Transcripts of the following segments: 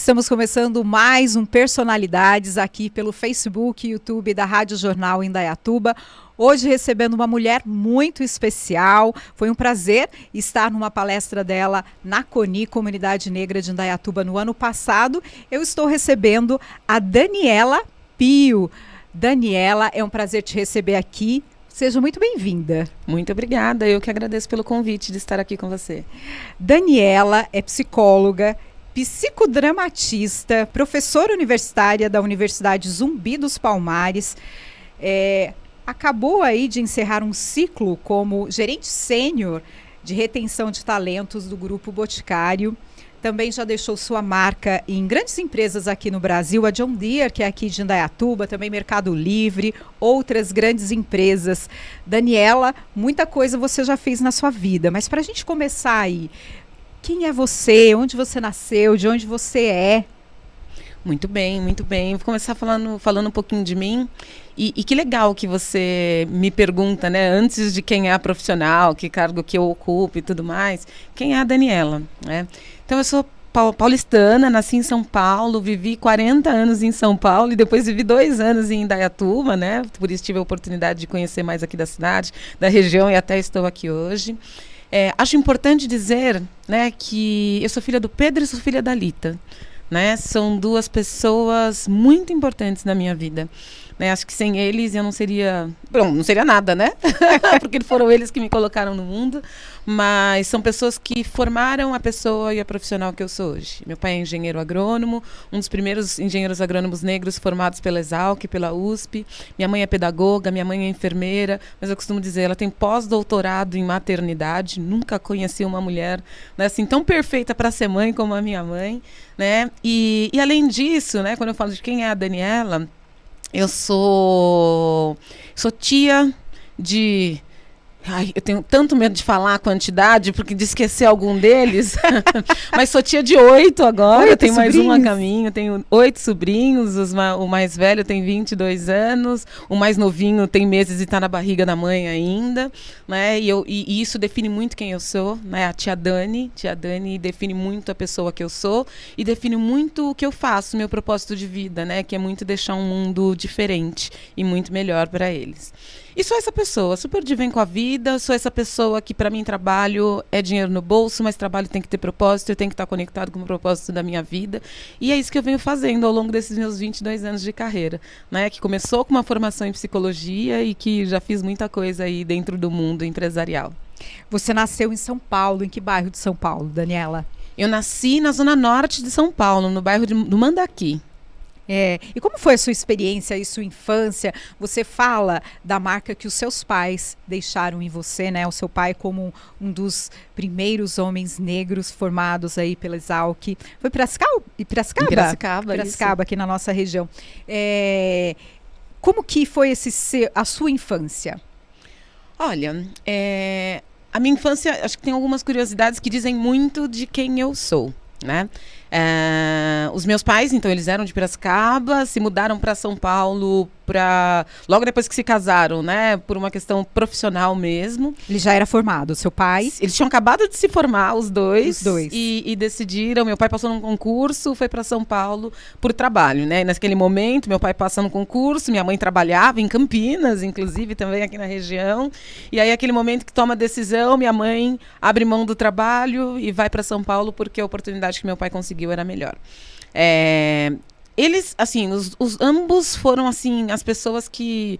Estamos começando mais um Personalidades aqui pelo Facebook e YouTube da Rádio Jornal Indaiatuba. Hoje recebendo uma mulher muito especial. Foi um prazer estar numa palestra dela na CONI, Comunidade Negra de Indaiatuba, no ano passado. Eu estou recebendo a Daniela Pio. Daniela, é um prazer te receber aqui. Seja muito bem-vinda. Muito obrigada, eu que agradeço pelo convite de estar aqui com você. Daniela é psicóloga, psicodramatista, professora universitária da Universidade Zumbi dos Palmares. Acabou aí de encerrar um ciclo como gerente sênior de retenção de talentos do Grupo Boticário. Também já deixou sua marca em grandes empresas aqui no Brasil, a John Deere, que é aqui de Indaiatuba, também Mercado Livre, outras grandes empresas. Daniela, muita coisa você já fez na sua vida, mas para a gente começar aí, quem é você? Onde você nasceu? De onde você é? Muito bem, muito bem. Vou começar falando um pouquinho de mim. E que legal que você me pergunta, né? Antes de quem é a profissional, que cargo que eu ocupo e tudo mais, quem é a Daniela, né? Então, eu sou paulistana, nasci em São Paulo, vivi 40 anos em São Paulo e depois vivi 2 anos em Indaiatuba, né? Por isso tive a oportunidade de conhecer mais aqui da cidade, da região, e até estou aqui hoje. Acho importante dizer, né, que eu sou filha do Pedro e sou filha da Lita, né? São 2 pessoas muito importantes na minha vida. Né, acho que sem eles eu não seria nada, né? Porque foram eles que me colocaram no mundo, mas são pessoas que formaram a pessoa e a profissional que eu sou hoje. Meu pai é engenheiro agrônomo, um dos primeiros engenheiros agrônomos negros formados pela Exalc, pela USP. Minha mãe é pedagoga, minha mãe é enfermeira, mas eu costumo dizer, ela tem pós-doutorado em maternidade. Nunca conheci uma mulher, né, assim, tão perfeita para ser mãe como a minha mãe, né? E além disso, né, quando eu falo de quem é a Daniela, eu sou tia de... Ai, eu tenho tanto medo de falar a quantidade, porque de esquecer algum deles. Mas sou tia de 8 agora, 8 tenho sobrinhos. Mais um a caminho. Tenho 8 sobrinhos, o mais velho tem 22 anos, o mais novinho tem meses e está na barriga da mãe ainda. Né? E isso define muito quem eu sou. Né? A tia Dani define muito a pessoa que eu sou e define muito o que eu faço, meu propósito de vida, né? Que é muito deixar um mundo diferente e muito melhor para eles. E sou essa pessoa, super de bem com a vida, sou essa pessoa que para mim trabalho é dinheiro no bolso, mas trabalho tem que ter propósito, eu tenho que estar conectado com o propósito da minha vida. E é isso que eu venho fazendo ao longo desses meus 22 anos de carreira, né? Que começou com uma formação em psicologia e que já fiz muita coisa aí dentro do mundo empresarial. Você nasceu em São Paulo, em que bairro de São Paulo, Daniela? Eu nasci na zona norte de São Paulo, no bairro do Mandaqui. E como foi a sua experiência e sua infância? Você fala da marca que os seus pais deixaram em você, né? O seu pai como um dos primeiros homens negros formados aí pela Exalc. Foi Piracicaba? Piracicaba, aqui na nossa região. Como que foi a sua infância? Olha, a minha infância, acho que tem algumas curiosidades que dizem muito de quem eu sou, né? Os meus pais, então, eles eram de Piracicaba, se mudaram para São Paulo logo depois que se casaram, né? Por uma questão profissional mesmo. Ele já era formado, seu pai? Eles tinham acabado de se formar, os dois. E decidiram, meu pai passou num concurso, foi para São Paulo por trabalho, né? E naquele momento, meu pai passa no concurso, minha mãe trabalhava em Campinas, inclusive, também aqui na região. E aí, aquele momento que toma a decisão, minha mãe abre mão do trabalho e vai para São Paulo porque a oportunidade que meu pai conseguiu era melhor. Eles, assim, ambos foram, assim, as pessoas que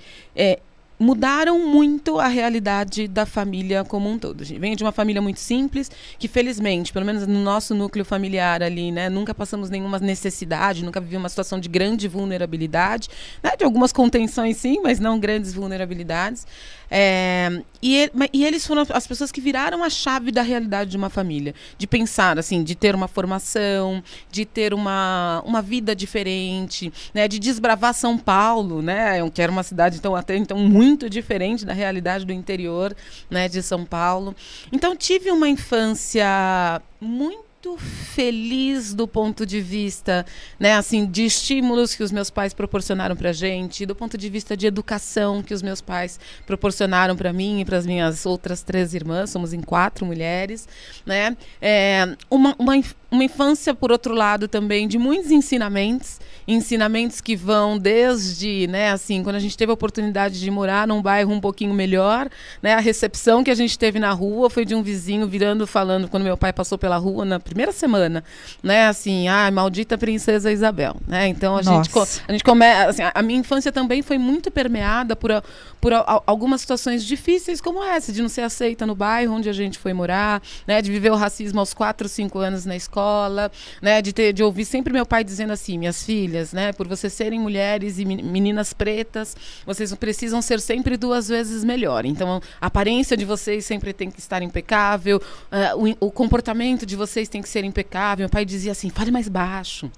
mudaram muito a realidade da família como um todo. A gente vem de uma família muito simples, que felizmente, pelo menos no nosso núcleo familiar ali, né, nunca passamos nenhuma necessidade, nunca vivi uma situação de grande vulnerabilidade, né, de algumas contenções sim, mas não grandes vulnerabilidades. E eles foram as pessoas que viraram a chave da realidade de uma família, de pensar assim, de ter uma formação, de ter uma vida diferente, né, de desbravar São Paulo, né, que era uma cidade até então muito diferente da realidade do interior, né, de São Paulo. Então tive uma infância muito feliz do ponto de vista, né, assim, de estímulos que os meus pais proporcionaram pra gente, do ponto de vista de educação que os meus pais proporcionaram para mim e para as minhas outras 3 irmãs, somos em 4 mulheres, né, uma infância, por outro lado, também de muitos ensinamentos que vão desde, né, assim, quando a gente teve a oportunidade de morar num bairro um pouquinho melhor, né, a recepção que a gente teve na rua foi de um vizinho virando, falando, quando meu pai passou pela rua na primeira semana, né, assim, maldita princesa Isabel, né, então a gente começa, assim, a minha infância também foi muito permeada por algumas situações difíceis como essa, de não ser aceita no bairro onde a gente foi morar, né, de viver o racismo aos 4, 5 anos na escola, né, de ouvir sempre meu pai dizendo assim, minhas filhas, né, por vocês serem mulheres e meninas pretas, vocês precisam ser sempre 2 vezes melhor. Então, a aparência de vocês sempre tem que estar impecável, o comportamento de vocês tem que ser impecável. Meu pai dizia assim, fale mais baixo,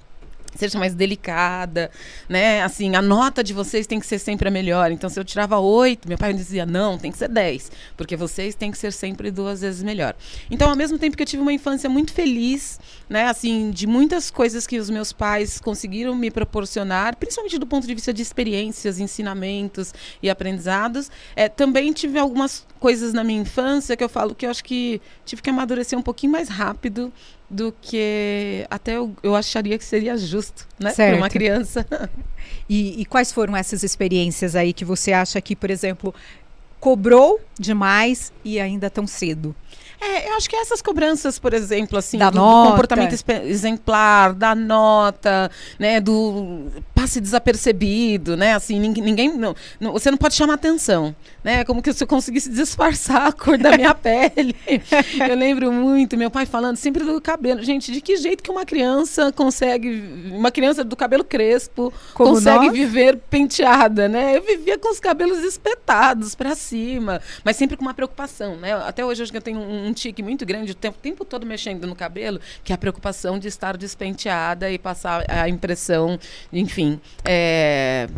seja mais delicada, né? Assim, a nota de vocês tem que ser sempre a melhor. Então, se eu tirava 8, meu pai dizia, não, tem que ser 10, porque vocês têm que ser sempre 2 vezes melhor. Então, ao mesmo tempo que eu tive uma infância muito feliz, né? Assim, de muitas coisas que os meus pais conseguiram me proporcionar, principalmente do ponto de vista de experiências, ensinamentos e aprendizados, também tive algumas coisas na minha infância que eu falo que eu acho que tive que amadurecer um pouquinho mais rápido do que até eu acharia que seria justo, né, para uma criança. E quais foram essas experiências aí que você acha que, por exemplo, cobrou demais e ainda tão cedo? Eu acho que essas cobranças, por exemplo, assim, do comportamento exemplar, da nota, né, do passe desapercebido, né, assim, ninguém, você não pode chamar atenção, né, como que se eu conseguisse disfarçar a cor da minha pele. Eu lembro muito meu pai falando sempre do cabelo. Gente, de que jeito que uma criança do cabelo crespo, como consegue nós? viver penteada, né? Eu vivia com os cabelos espetados para cima, mas sempre com uma preocupação, né? Até hoje eu tenho um tique muito grande, o tempo todo mexendo no cabelo, que é a preocupação de estar despenteada e passar a impressão, enfim,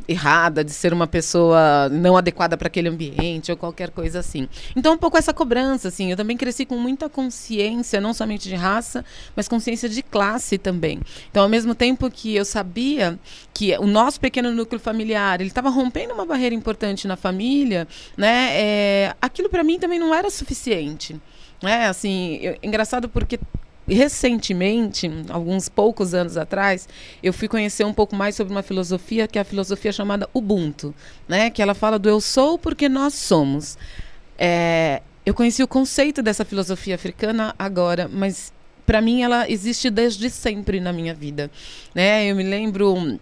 errada, de ser uma pessoa não adequada para aquele ambiente ou qualquer coisa assim. Então, um pouco essa cobrança, assim, eu também cresci com muita consciência, não somente de raça, mas consciência de classe também. Então, ao mesmo tempo que eu sabia que o nosso pequeno núcleo familiar, ele estava rompendo uma barreira importante na família, né, aquilo para mim também não era suficiente. Assim, engraçado porque recentemente, alguns poucos anos atrás, eu fui conhecer um pouco mais sobre uma filosofia, que é a filosofia chamada Ubuntu, né? Que ela fala do eu sou porque nós somos. Eu conheci o conceito dessa filosofia africana agora, mas para mim ela existe desde sempre na minha vida, né? Eu me lembro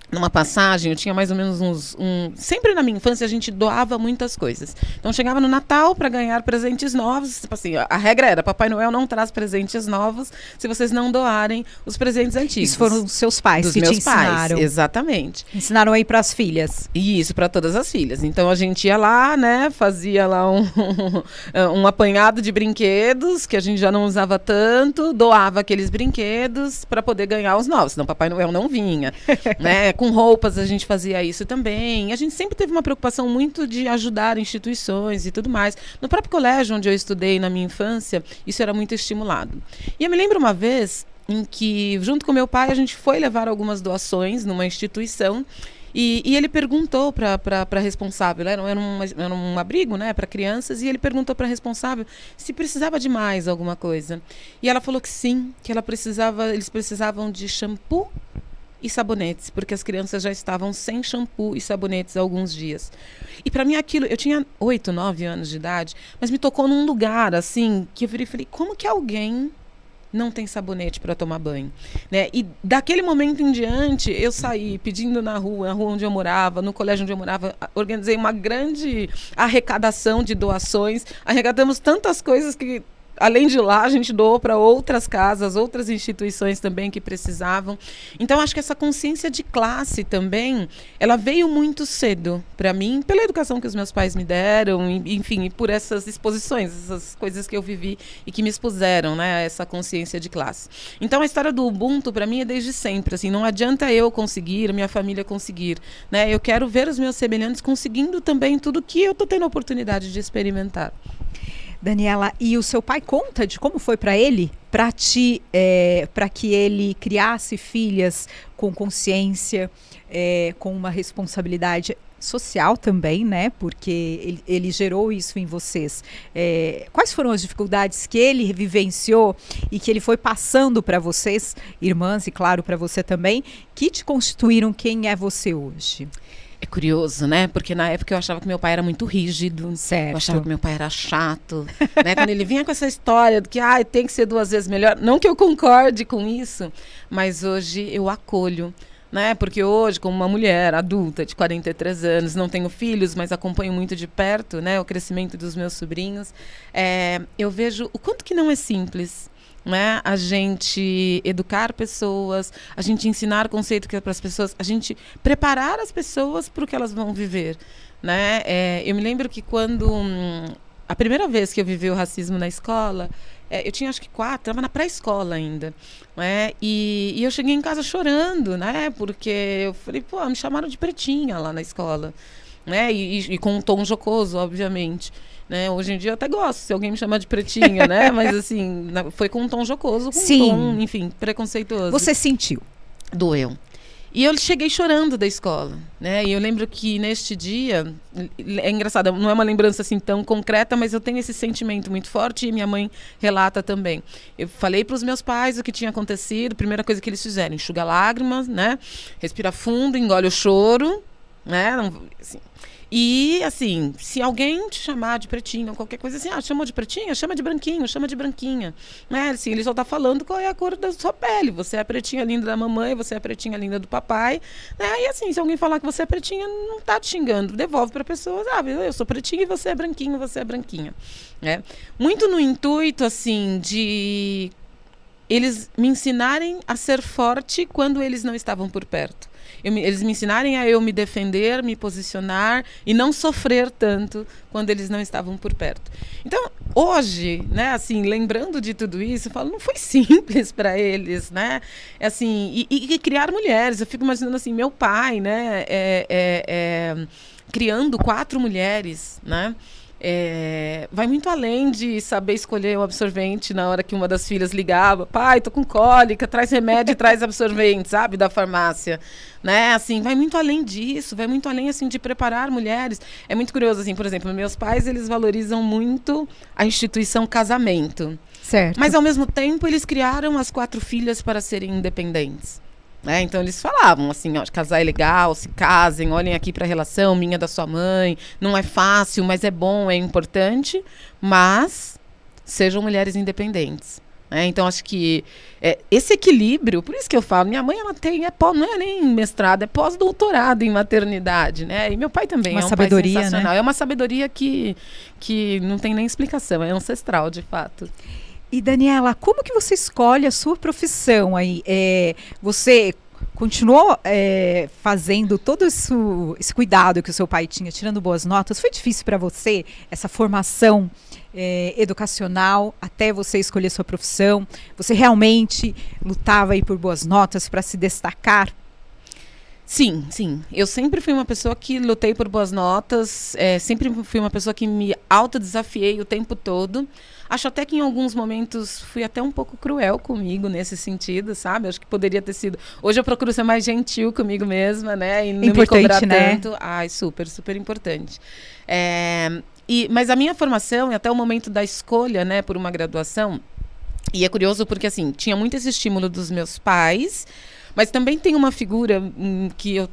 numa passagem, eu tinha mais ou menos sempre na minha infância a gente doava muitas coisas. Então chegava no Natal para ganhar presentes novos, tipo assim, a regra era, Papai Noel não traz presentes novos se vocês não doarem os presentes antigos. Isso foram os seus pais que te ensinaram. Pais, exatamente. Ensinaram aí para as filhas. Isso, para todas as filhas. Então a gente ia lá, né, fazia lá um apanhado de brinquedos que a gente já não usava tanto, doava aqueles brinquedos para poder ganhar os novos, senão Papai Noel não vinha, né? Com roupas a gente fazia isso também. A gente sempre teve uma preocupação muito de ajudar instituições e tudo mais. No próprio colégio onde eu estudei na minha infância, isso era muito estimulado. E eu me lembro uma vez em que, junto com meu pai, a gente foi levar algumas doações numa instituição e ele perguntou para a responsável, era um abrigo, né, para crianças, e ele perguntou para a responsável se precisava de mais alguma coisa. E ela falou que sim, que eles precisavam de shampoo e sabonetes, porque as crianças já estavam sem shampoo e sabonetes há alguns dias. E para mim aquilo, eu tinha 8, 9 anos de idade, mas me tocou num lugar assim, que eu falei, como que alguém não tem sabonete para tomar banho, né? E daquele momento em diante, eu saí pedindo na rua onde eu morava, no colégio onde eu morava, organizei uma grande arrecadação de doações, arrecadamos tantas coisas que, além de lá, a gente doou para outras casas, outras instituições também que precisavam. Então, acho que essa consciência de classe também, ela veio muito cedo para mim, pela educação que os meus pais me deram, enfim, e por essas exposições, essas coisas que eu vivi e que me expuseram, né, essa consciência de classe. Então, a história do Ubuntu, para mim, é desde sempre. Assim, não adianta eu conseguir, minha família conseguir, né? Eu quero ver os meus semelhantes conseguindo também tudo que eu estou tendo a oportunidade de experimentar. Daniela, e o seu pai conta de como foi para ele, para que ele criasse filhas com consciência, com uma responsabilidade social também, né? Porque ele gerou isso em vocês. Quais foram as dificuldades que ele vivenciou e que ele foi passando para vocês, irmãs, e claro, para você também, que te constituíram quem é você hoje? É curioso, né? Porque na época eu achava que meu pai era muito rígido. Certo. Eu achava que meu pai era chato. Né? Quando ele vinha com essa história de que tem que ser 2 vezes melhor. Não que eu concorde com isso, mas hoje eu acolho. Né? Porque hoje, como uma mulher adulta de 43 anos, não tenho filhos, mas acompanho muito de perto, né, o crescimento dos meus sobrinhos, eu vejo o quanto que não é simples, né, a gente educar pessoas, a gente ensinar conceito para as pessoas, a gente preparar as pessoas para o que elas vão viver. Né? Eu me lembro que quando a primeira vez que eu vivi o racismo na escola, eu tinha acho que 4, estava na pré-escola ainda, né? E eu cheguei em casa chorando, né? Porque eu falei, me chamaram de pretinha lá na escola, né? E com um tom jocoso, obviamente, né? Hoje em dia eu até gosto se alguém me chamar de pretinha, né? Mas assim, foi com um tom jocoso, com Sim. um tom, enfim, preconceituoso. Você sentiu? Doeu. E eu cheguei chorando da escola, né? E eu lembro que neste dia, é engraçado, não é uma lembrança assim tão concreta, mas eu tenho esse sentimento muito forte e minha mãe relata também. Eu falei para os meus pais o que tinha acontecido, primeira coisa que eles fizeram, enxuga lágrimas, né? Respira fundo, engole o choro, né? Assim. E, assim, se alguém te chamar de pretinho ou qualquer coisa assim, chamou de pretinha? Chama de branquinho, chama de branquinha. Né? Assim, ele só tá falando qual é a cor da sua pele. Você é a pretinha linda da mamãe, você é a pretinha linda do papai. Né? E, assim, se alguém falar que você é pretinha, não tá te xingando. Devolve pra pessoa, eu sou pretinha e você é branquinho, você é branquinha. Né? Muito no intuito, assim, de eles me ensinarem a ser forte quando eles não estavam por perto. Eles me ensinarem a eu me defender, me posicionar e não sofrer tanto quando eles não estavam por perto. Então, hoje, né, assim, lembrando de tudo isso, eu falo, não foi simples para eles, né? Assim, e criar mulheres. Eu fico imaginando assim, meu pai, né, criando 4 mulheres, né? Vai muito além de saber escolher o absorvente na hora que uma das filhas ligava, pai, tô com cólica, traz remédio e traz absorvente, sabe, da farmácia, né, assim, vai muito além disso, vai muito além, assim, de preparar mulheres. É muito curioso, assim, por exemplo, meus pais, eles valorizam muito a instituição casamento, certo, mas ao mesmo tempo eles criaram as 4 filhas para serem independentes. Então eles falavam assim, casar é legal, se casem, olhem aqui para a relação minha da sua mãe, não é fácil, mas é bom, é importante, mas sejam mulheres independentes. Então acho que esse equilíbrio, por isso que eu falo, minha mãe ela tem, não é nem mestrado, é pós-doutorado em maternidade, né? E meu pai também uma é um sabedoria, pai sensacional, né? É uma sabedoria que não tem nem explicação, é ancestral de fato. E Daniela, como que você escolhe a sua profissão aí? Você continuou fazendo todo esse cuidado que o seu pai tinha, tirando boas notas? Foi difícil para você essa formação educacional até você escolher sua profissão? Você realmente lutava aí por boas notas para se destacar? Sim, sim. Eu sempre fui uma pessoa que lutei por boas notas, sempre fui uma pessoa que me autodesafiei o tempo todo. Acho até que em alguns momentos fui até um pouco cruel comigo nesse sentido, sabe? Acho que poderia ter sido... Hoje eu procuro ser mais gentil comigo mesma, né? E não importante, me cobrar né? tanto. Super, super importante. Mas a minha formação, e até o momento da escolha, né, por uma graduação, e é curioso porque, assim, tinha muito esse estímulo dos meus pais, mas também tem uma figura que eu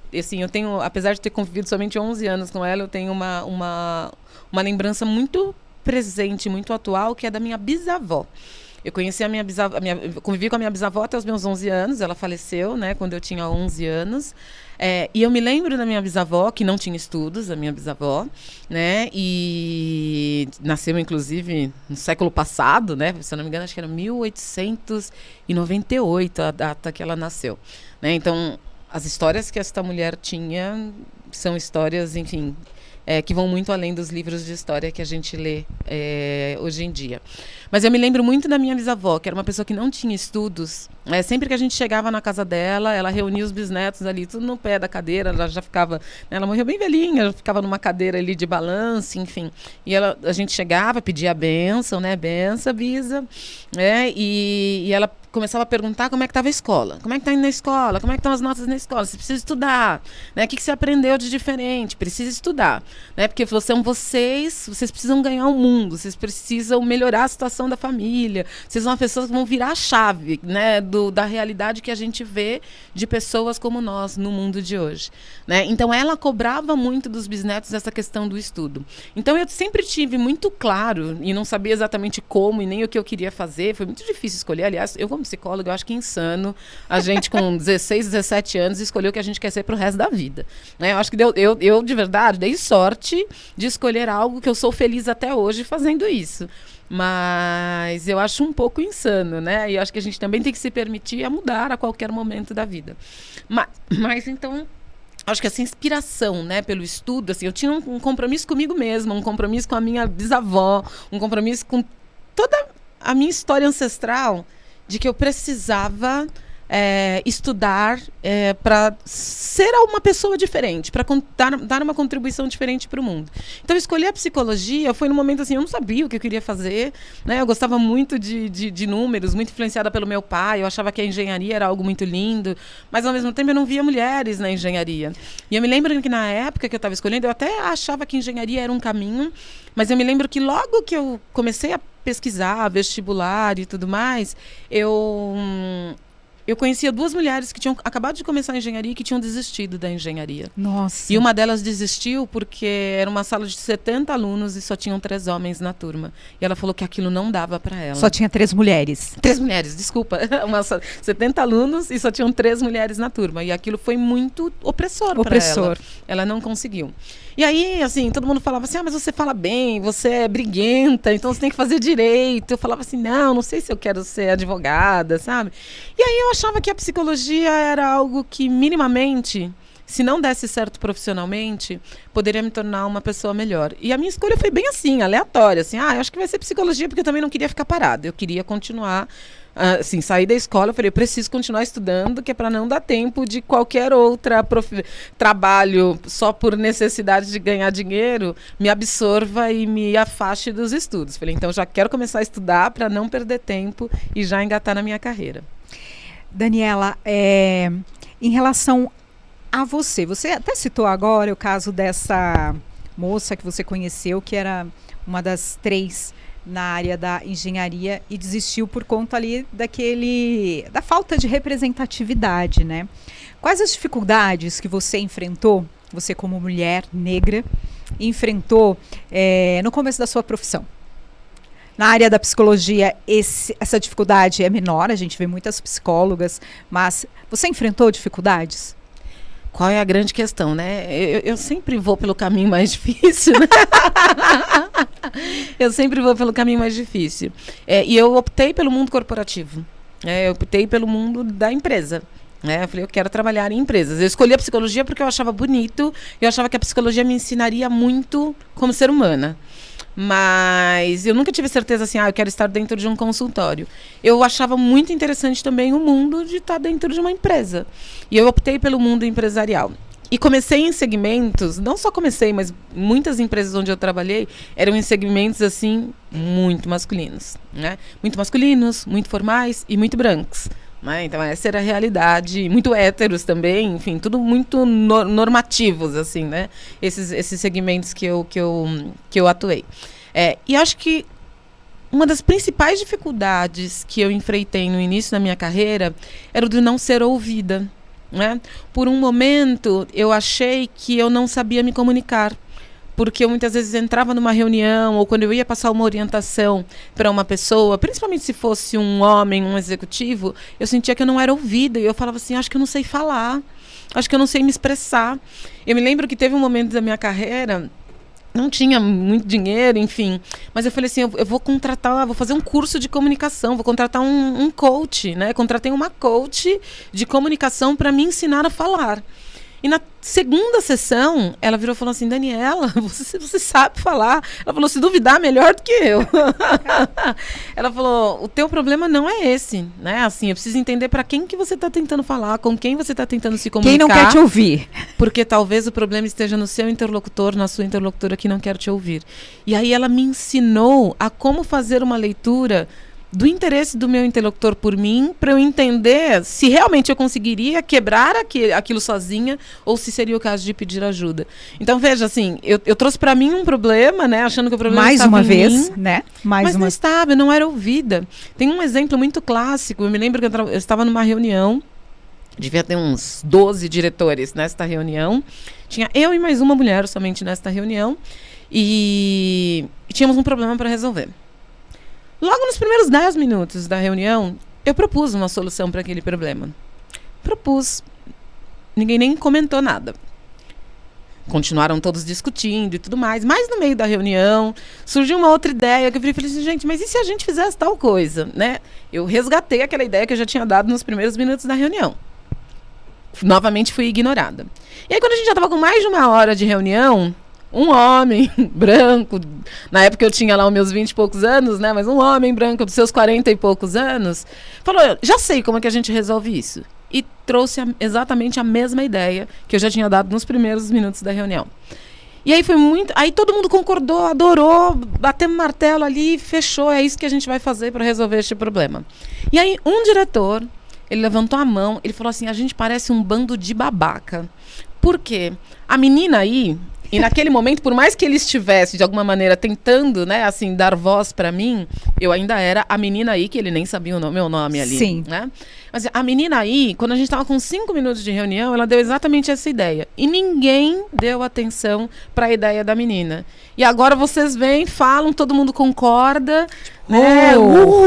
tenho, apesar de ter convivido somente 11 anos com ela, eu tenho uma lembrança muito presente, muito atual, que é da minha bisavó. Eu conheci a minha bisavó, convivi com a minha bisavó até os meus 11 anos, ela faleceu, né, quando eu tinha 11 anos. E eu me lembro da minha bisavó, que não tinha estudos, a minha bisavó, né, e nasceu, inclusive, no século passado, né, se eu não me engano, acho que era 1898 a data que ela nasceu, né, então, as histórias que esta mulher tinha são histórias, enfim, que vão muito além dos livros de história que a gente lê hoje em dia. Mas eu me lembro muito da minha bisavó, que era uma pessoa que não tinha estudos. Sempre que a gente chegava na casa dela, ela reunia os bisnetos ali, tudo no pé da cadeira, ela já ficava... Ela morreu bem velhinha, ela ficava numa cadeira ali de balanço, enfim. E a gente chegava, pedia a bênção, né? Benção, bisa. E ela começava a perguntar como é que estava a escola. Como é que está indo na escola? Como é que estão as notas na escola? Você precisa estudar. Né? O que você aprendeu de diferente? Precisa estudar. Né? Porque vocês precisam ganhar o mundo. Vocês precisam melhorar a situação da família. Vocês são pessoas que vão virar a chave, né, da realidade que a gente vê de pessoas como nós no mundo de hoje. Né? Então, ela cobrava muito dos bisnetos essa questão do estudo. Então, eu sempre tive muito claro, e não sabia exatamente como e nem o que eu queria fazer. Foi muito difícil escolher. Aliás, eu como psicóloga, eu acho que é insano a gente com 16, 17 anos escolher o que a gente quer ser pro resto da vida. Né? Eu acho que eu, de verdade, dei sorte de escolher algo que eu sou feliz até hoje fazendo isso. Mas eu acho um pouco insano, né? E eu acho que a gente também tem que se permitir a mudar a qualquer momento da vida. Mas então, acho que essa inspiração, né, pelo estudo, assim, eu tinha um compromisso comigo mesma, um compromisso com a minha bisavó, um compromisso com toda a minha história ancestral, de que eu precisava estudar para ser uma pessoa diferente, para dar uma contribuição diferente para o mundo. Então, escolher a psicologia foi num momento assim, eu não sabia o que eu queria fazer, né? Eu gostava muito de números, muito influenciada pelo meu pai, eu achava que a engenharia era algo muito lindo, mas ao mesmo tempo eu não via mulheres na engenharia. E eu me lembro que na época que eu estava escolhendo, eu até achava que engenharia era um caminho, mas eu me lembro que logo que eu comecei a pesquisar, vestibular e tudo mais, eu conhecia 2 mulheres que tinham acabado de começar a engenharia e que tinham desistido da engenharia. Nossa. E uma delas desistiu porque era uma sala de 70 alunos e só tinham 3 homens na turma. E ela falou que aquilo não dava para ela. Só tinha 3 mulheres. 3 mulheres, desculpa. 70 alunos e só tinham 3 mulheres na turma. E aquilo foi muito opressor para ela. Ela não conseguiu. E aí, assim, todo mundo falava assim, mas você fala bem, você é briguenta, então você tem que fazer direito. Eu falava assim, não sei se eu quero ser advogada, sabe? E aí eu achava que a psicologia era algo que minimamente, se não desse certo profissionalmente, poderia me tornar uma pessoa melhor. E a minha escolha foi bem assim, aleatória, assim, eu acho que vai ser psicologia porque eu também não queria ficar parada, eu queria continuar. Assim, saí da escola, eu falei, eu preciso continuar estudando, que é para não dar tempo de qualquer outra trabalho só por necessidade de ganhar dinheiro, me absorva e me afaste dos estudos. Falei, então já quero começar a estudar para não perder tempo e já engatar na minha carreira. Daniela, em relação a você até citou agora o caso dessa moça que você conheceu, que era uma das 3 na área da engenharia e desistiu por conta ali da falta de representatividade, né? Quais as dificuldades que você enfrentou, você como mulher negra, enfrentou no começo da sua profissão? Na área da psicologia, essa dificuldade é menor, a gente vê muitas psicólogas, mas você enfrentou dificuldades? Qual é a grande questão, né? Eu sempre vou pelo caminho mais difícil, né? Eu sempre vou pelo caminho mais difícil. E eu optei pelo mundo corporativo. Eu optei pelo mundo da empresa. Eu falei, eu quero trabalhar em empresas. Eu escolhi a psicologia porque eu achava bonito. Eu achava que a psicologia me ensinaria muito como ser humana. Mas eu nunca tive certeza assim, eu quero estar dentro de um consultório. Eu achava muito interessante também o mundo de estar dentro de uma empresa. E eu optei pelo mundo empresarial. E comecei em segmentos, não só comecei, mas muitas empresas onde eu trabalhei eram em segmentos assim, muito masculinos. Né? Muito masculinos, muito formais e muito brancos. Então essa era a realidade, muito héteros também, enfim, tudo muito normativos, assim, né? Esses segmentos que eu atuei. E acho que uma das principais dificuldades que eu enfrentei no início da minha carreira era o de não ser ouvida, né? Por um momento, eu achei que eu não sabia me comunicar. Porque eu muitas vezes entrava numa reunião ou quando eu ia passar uma orientação para uma pessoa, principalmente se fosse um homem, um executivo, eu sentia que eu não era ouvida e eu falava assim, acho que eu não sei falar, acho que eu não sei me expressar. Eu me lembro que teve um momento da minha carreira, não tinha muito dinheiro, enfim, mas eu falei assim, eu vou vou fazer um curso de comunicação, vou contratar um coach, né? Contratei uma coach de comunicação para me ensinar a falar. E na segunda sessão, ela virou e falou assim, Daniela, você sabe falar. Ela falou, se duvidar, melhor do que eu. Ela falou, o teu problema não é esse, né? Assim, eu preciso entender para quem que você está tentando falar, com quem você está tentando se comunicar. Quem não quer te ouvir. Porque talvez o problema esteja no seu interlocutor, na sua interlocutora que não quer te ouvir. E aí ela me ensinou a como fazer uma leitura do interesse do meu interlocutor por mim, para eu entender se realmente eu conseguiria quebrar aquilo sozinha ou se seria o caso de pedir ajuda. Então, veja, assim, eu trouxe para mim um problema, né, achando que o problema mais estava uma em vez, mim, né? mas não estava, eu não era ouvida. Tem um exemplo muito clássico, eu me lembro que eu estava numa reunião, devia ter uns 12 diretores nesta reunião, tinha eu e mais uma mulher somente nesta reunião, e tínhamos um problema para resolver. Logo nos primeiros 10 minutos da reunião, eu propus uma solução para aquele problema. Propus. Ninguém nem comentou nada. Continuaram todos discutindo e tudo mais. Mas no meio da reunião, surgiu uma outra ideia que eu falei assim, gente, mas e se a gente fizesse tal coisa? Né? Eu resgatei aquela ideia que eu já tinha dado nos primeiros minutos da reunião. Novamente fui ignorada. E aí, quando a gente já estava com mais de 1 hora de reunião, um homem branco, na época eu tinha lá os meus 20 e poucos anos, né? Mas um homem branco dos seus 40 e poucos anos, falou, já sei como é que a gente resolve isso. E trouxe exatamente a mesma ideia que eu já tinha dado nos primeiros minutos da reunião. E aí foi muito... Aí todo mundo concordou, adorou, batemos martelo ali, fechou, é isso que a gente vai fazer para resolver este problema. E aí um diretor, ele levantou a mão, ele falou assim, a gente parece um bando de babaca. Por quê? A menina aí... E naquele momento, por mais que ele estivesse, de alguma maneira, tentando, né, assim, dar voz para mim, eu ainda era a menina aí, que ele nem sabia o meu nome ali. Sim. Né? Mas a menina aí, quando a gente estava com 5 minutos de reunião, ela deu exatamente essa ideia. E ninguém deu atenção para a ideia da menina. E agora vocês vêm, falam, todo mundo concorda, né?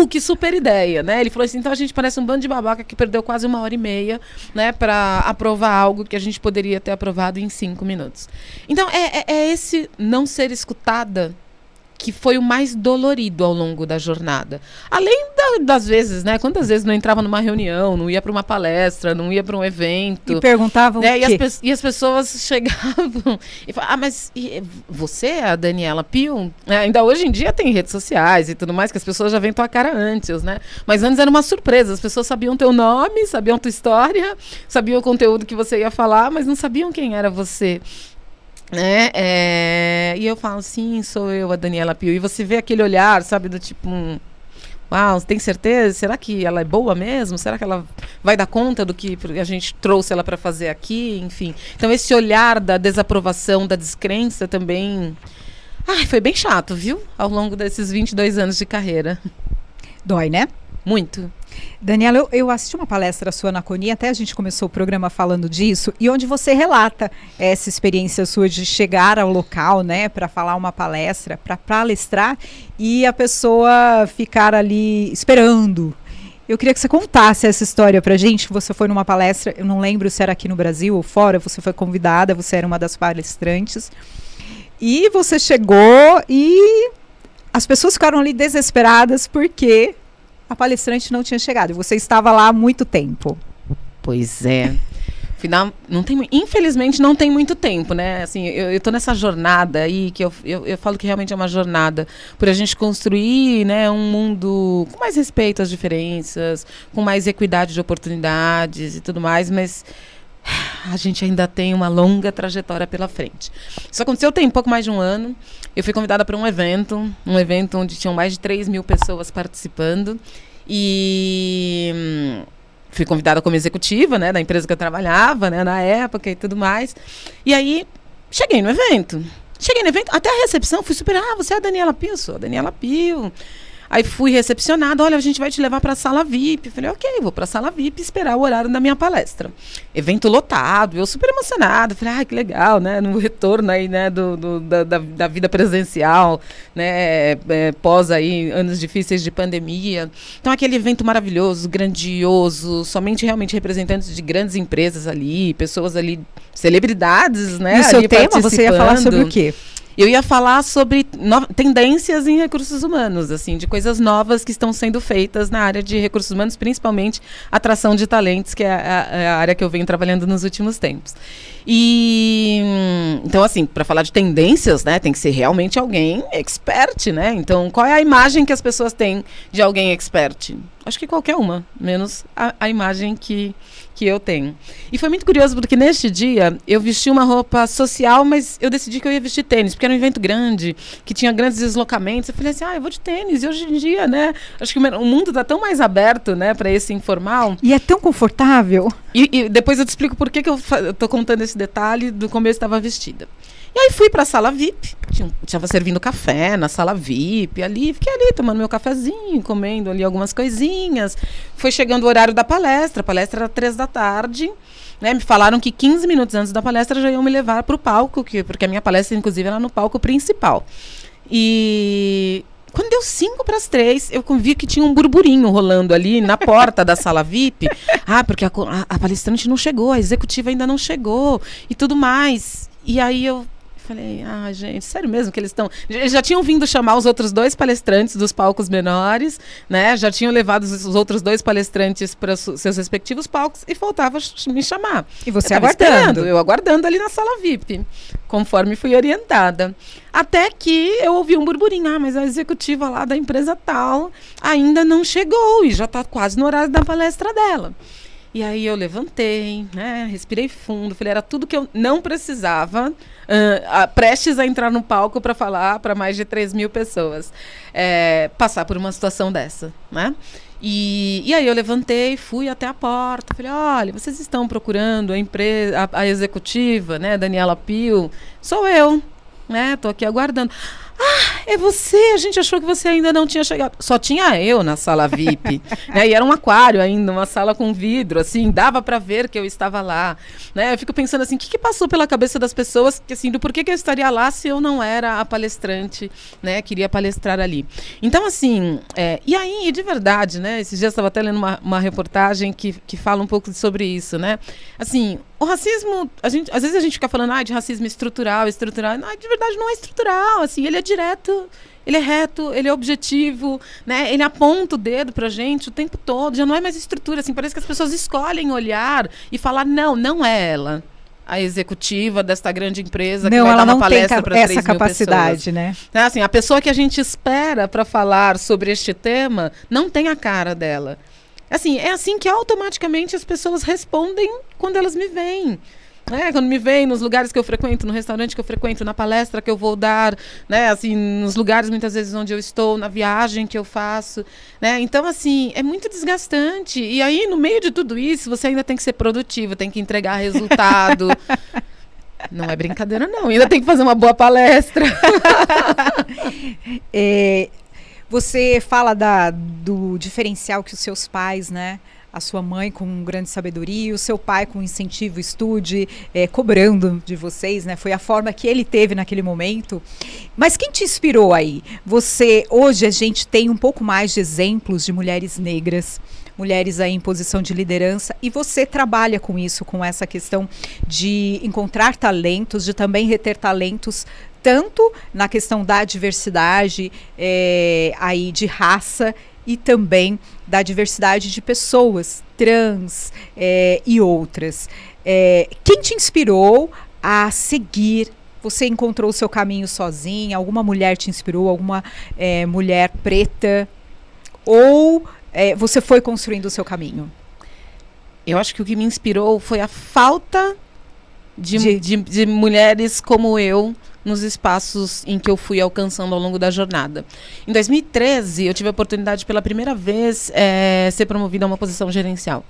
Que super ideia, né? Ele falou assim, então a gente parece um bando de babaca que perdeu quase 1h30, né, para aprovar algo que a gente poderia ter aprovado em 5 minutos. Então, é esse não ser escutada que foi o mais dolorido ao longo da jornada. Além das vezes, né? Quantas vezes não entrava numa reunião, não ia para uma palestra, não ia para um evento. E perguntavam né? o quê? E as pessoas chegavam e falavam, mas você é a Daniela Pio? Ainda hoje em dia tem redes sociais e tudo mais, que as pessoas já veem tua cara antes, né? Mas antes era uma surpresa, as pessoas sabiam teu nome, sabiam tua história, sabiam o conteúdo que você ia falar, mas não sabiam quem era você. E eu falo, sim, sou eu, a Daniela Pio. E você vê aquele olhar, sabe, do tipo, uau, tem certeza? Será que ela é boa mesmo? Será que ela vai dar conta do que a gente trouxe ela para fazer aqui? Enfim, então esse olhar da desaprovação, da descrença também, foi bem chato, viu? Ao longo desses 22 anos de carreira. Dói, né? Muito. Daniela, eu assisti uma palestra sua na CONI, até a gente começou o programa falando disso, e onde você relata essa experiência sua de chegar ao local, né, para falar uma palestra, para palestrar, e a pessoa ficar ali esperando. Eu queria que você contasse essa história pra gente, que você foi numa palestra, eu não lembro se era aqui no Brasil ou fora, você foi convidada, você era uma das palestrantes, e você chegou e as pessoas ficaram ali desesperadas porque a palestrante não tinha chegado. E você estava lá há muito tempo. Pois é. Afinal, infelizmente não tem muito tempo, né? Assim, eu tô nessa jornada aí, que eu falo que realmente é uma jornada, por a gente construir, né, um mundo com mais respeito às diferenças, com mais equidade de oportunidades e tudo mais, mas a gente ainda tem uma longa trajetória pela frente. Isso aconteceu tem pouco mais de 1 ano. Eu fui convidada para um evento onde tinham mais de 3.000 pessoas participando. E fui convidada como executiva, né, da empresa que eu trabalhava, né, na época e tudo mais. E aí, cheguei no evento, até a recepção, fui super, você é a Daniela Pio? Eu sou a Daniela Pio. Aí fui recepcionada, olha, a gente vai te levar para a sala VIP. Falei, ok, vou para a sala VIP esperar o horário da minha palestra. Evento lotado, eu super emocionada. Falei, que legal, né? No retorno aí, né, da vida presencial, né, pós aí anos difíceis de pandemia. Então aquele evento maravilhoso, grandioso, somente realmente representantes de grandes empresas ali, pessoas ali, celebridades, né? E o seu tema, você ia falar sobre o quê? Eu ia falar sobre tendências em recursos humanos, assim, de coisas novas que estão sendo feitas na área de recursos humanos, principalmente atração de talentos, que é a área que eu venho trabalhando nos últimos tempos. E então, assim, para falar de tendências, né, tem que ser realmente alguém expert, né? Então, qual é a imagem que as pessoas têm de alguém expert? Acho que qualquer uma, menos a imagem que eu tenho. E foi muito curioso, porque neste dia eu vesti uma roupa social, mas eu decidi que eu ia vestir tênis, porque era um evento grande, que tinha grandes deslocamentos. Eu falei assim, eu vou de tênis. E hoje em dia, né, acho que o mundo está tão mais aberto, né, para esse informal. E é tão confortável. E depois eu te explico por que eu tô contando esse detalhe do como eu estava vestida. E aí fui para a sala VIP, estava servindo café na sala VIP, fiquei ali tomando meu cafezinho, comendo ali algumas coisinhas. Foi chegando o horário da palestra, a palestra era 15h, né? Me falaram que 15 minutos antes da palestra já iam me levar para o palco, porque a minha palestra, inclusive, era no palco principal. E quando deu 2:55, eu vi que tinha um burburinho rolando ali na porta da sala VIP. Porque a palestrante não chegou, a executiva ainda não chegou e tudo mais. E aí eu falei, gente, sério mesmo que eles estão... Eles já tinham vindo chamar os outros 2 palestrantes dos palcos menores, né? Já tinham levado os outros 2 palestrantes para seus respectivos palcos e faltava me chamar. E você aguardando? Eu aguardando ali na sala VIP, conforme fui orientada. Até que eu ouvi um burburinho, mas a executiva lá da empresa tal ainda não chegou e já está quase no horário da palestra dela. E aí eu levantei, né, respirei fundo, falei, era tudo que eu não precisava, prestes a entrar no palco para falar para mais de 3.000 pessoas, passar por uma situação dessa, né? E aí eu levantei, fui até a porta, falei, olha, vocês estão procurando a empresa, a executiva, né, Daniela Pio? Sou eu, né, tô aqui aguardando. É você, a gente achou que você ainda não tinha chegado. Só tinha eu na sala VIP, né? E era um aquário ainda, uma sala com vidro, assim, dava para ver que eu estava lá, né? Eu fico pensando assim, o que passou pela cabeça das pessoas, que, assim, do porquê que eu estaria lá se eu não era a palestrante, né? Queria palestrar ali. Então, assim, e aí, de verdade, né? Esses dias eu estava até lendo uma reportagem que fala um pouco sobre isso, né? Assim, o racismo, às vezes a gente fica falando de racismo estrutural, não, de verdade não é estrutural, assim, ele é direto, ele é reto, ele é objetivo, né? Ele aponta o dedo pra gente o tempo todo, já não é mais estrutura, assim, parece que as pessoas escolhem olhar e falar, não é ela, a executiva desta grande empresa que vai dar uma palestra para 3.000 pessoas. Não, ela não tem essa capacidade, né? Assim, a pessoa que a gente espera para falar sobre este tema não tem a cara dela. Assim, é assim que automaticamente as pessoas respondem quando elas me veem. Né? Quando me veem nos lugares que eu frequento, no restaurante que eu frequento, na palestra que eu vou dar, né? Assim, nos lugares muitas vezes onde eu estou, na viagem que eu faço. Né? Então, assim, é muito desgastante. E aí, no meio de tudo isso, você ainda tem que ser produtivo, tem que entregar resultado. Não é brincadeira, não. Ainda tem que fazer uma boa palestra. Você fala do diferencial que os seus pais, né? A sua mãe com grande sabedoria, o seu pai com incentivo, estude, cobrando de vocês, né? Foi a forma que ele teve naquele momento. Mas quem te inspirou aí? Hoje a gente tem um pouco mais de exemplos de mulheres negras, mulheres aí em posição de liderança, e você trabalha com isso, com essa questão de encontrar talentos, de também reter talentos, tanto na questão da diversidade aí de raça e também da diversidade de pessoas trans e outras. Quem te inspirou a seguir? Você encontrou o seu caminho sozinha? Alguma mulher te inspirou? Alguma mulher preta? Ou você foi construindo o seu caminho? Eu acho que o que me inspirou foi a falta de mulheres como eu nos espaços em que eu fui alcançando ao longo da jornada. Em 2013, eu tive a oportunidade pela primeira vez ser promovida a uma posição gerencial.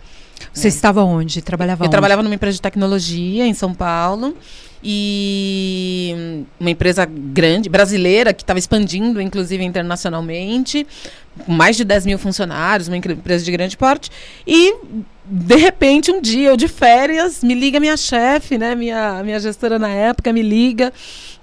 Você estava onde? Trabalhava onde? Eu trabalhava numa empresa de tecnologia em São Paulo, e uma empresa grande, brasileira, que estava expandindo, inclusive internacionalmente, com mais de 10.000 funcionários, uma empresa de grande porte, e de repente, um dia, eu de férias, me liga minha chefe, né, minha gestora na época, me liga,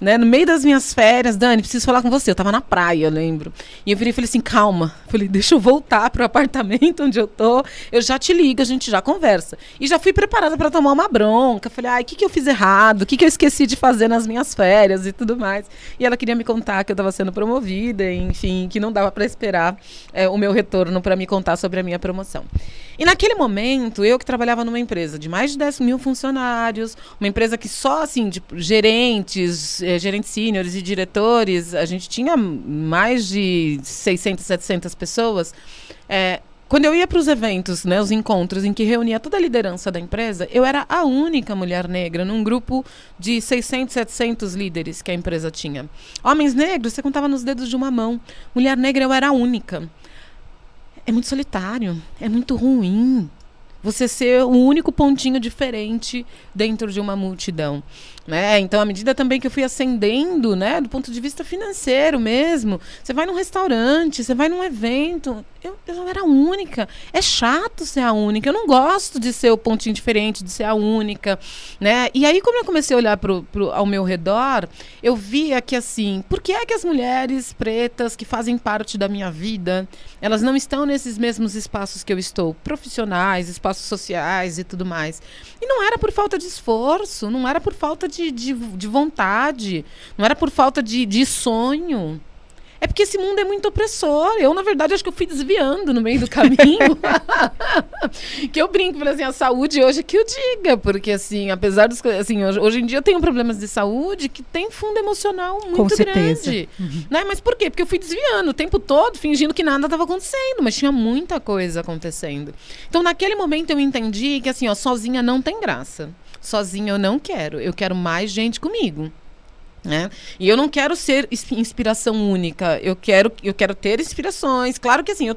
né, no meio das minhas férias, Dani, preciso falar com você. Eu estava na praia, eu lembro. E eu virei e falei assim, calma. Falei, deixa eu voltar pro apartamento onde eu tô, eu já te ligo, a gente já conversa. E já fui preparada para tomar uma bronca. Falei, o que eu fiz errado? O que eu esqueci de fazer nas minhas férias e tudo mais. E ela queria me contar que eu estava sendo promovida, enfim, que não dava para esperar o meu retorno para me contar sobre a minha promoção. E naquele momento, eu que trabalhava numa empresa de mais de 10.000 funcionários, uma empresa que só, assim, de gerentes sêniores e diretores, a gente tinha mais de 600, 700 pessoas, quando eu ia para os eventos, né, os encontros em que reunia toda a liderança da empresa, eu era a única mulher negra num grupo de 600, 700 líderes que a empresa tinha. Homens negros, você contava nos dedos de uma mão. Mulher negra, eu era a única. É muito solitário, é muito ruim você ser o único pontinho diferente dentro de uma multidão, né? Então, à medida também que eu fui ascendendo, né, do ponto de vista financeiro mesmo, você vai num restaurante, você vai num evento, eu era a única. É chato ser a única. Eu não gosto de ser o pontinho diferente, de ser a única, né? E aí, como eu comecei a olhar ao meu redor, eu via que, assim, por que é que as mulheres pretas que fazem parte da minha vida, elas não estão nesses mesmos espaços que eu estou, profissionais, espaços sociais e tudo mais? E não era por falta de esforço, não era por falta de vontade, não era por falta de sonho. É porque esse mundo é muito opressor. Eu, na verdade, acho que eu fui desviando no meio do caminho. Que eu brinco, falei assim, a saúde hoje que eu diga. Porque, assim, apesar dos... Assim, hoje em dia eu tenho problemas de saúde que tem fundo emocional muito grande. Né? Mas por quê? Porque eu fui desviando o tempo todo, fingindo que nada estava acontecendo. Mas tinha muita coisa acontecendo. Então, naquele momento, eu entendi que, assim, ó, sozinha não tem graça. Sozinha eu não quero. Eu quero mais gente comigo. Né? E eu não quero ser inspiração única, eu quero ter inspirações. Claro que assim,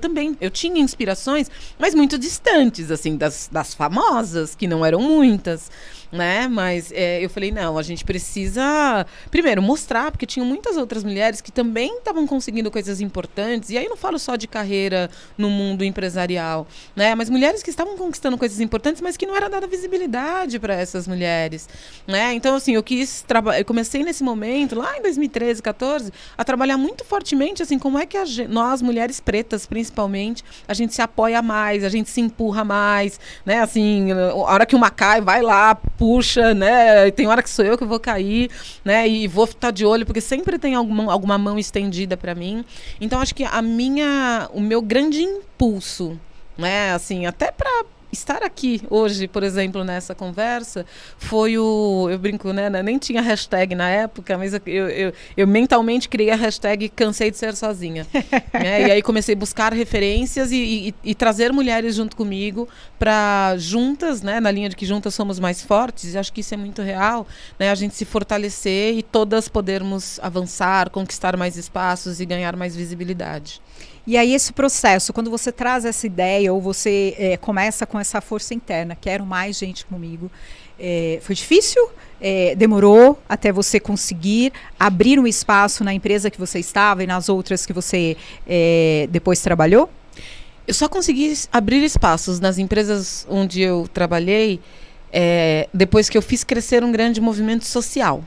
eu tinha inspirações, mas muito distantes, assim, das famosas, que não eram muitas, né? Mas eu falei, não, a gente precisa primeiro mostrar, porque tinham muitas outras mulheres que também estavam conseguindo coisas importantes, e aí eu não falo só de carreira no mundo empresarial, né? Mas mulheres que estavam conquistando coisas importantes, mas que não era dada visibilidade para essas mulheres, né? Então assim, eu comecei nesse momento, lá em 2013, 14, a trabalhar muito fortemente, assim, como é que nós, mulheres pretas, principalmente, a gente se apoia mais, a gente se empurra mais, né? Assim, a hora que uma cai, vai lá, puxa, né? Tem hora que sou eu que vou cair, né? E vou estar de olho, porque sempre tem alguma mão estendida para mim. Então, acho que o meu grande impulso, né? Assim, até para estar aqui hoje, por exemplo, nessa conversa, foi eu brinco, né? Nem tinha hashtag na época, mas eu mentalmente criei a hashtag cansei de ser sozinha. Né? E aí comecei a buscar referências e trazer mulheres junto comigo para juntas, né? Na linha de que juntas somos mais fortes, e acho que isso é muito real, né? A gente se fortalecer e todas podermos avançar, conquistar mais espaços e ganhar mais visibilidade. E aí esse processo, quando você traz essa ideia ou você começa com essa força interna, quero mais gente comigo, foi difícil? Demorou até você conseguir abrir um espaço na empresa que você estava e nas outras que você depois trabalhou? Eu só consegui abrir espaços nas empresas onde eu trabalhei depois que eu fiz crescer um grande movimento social.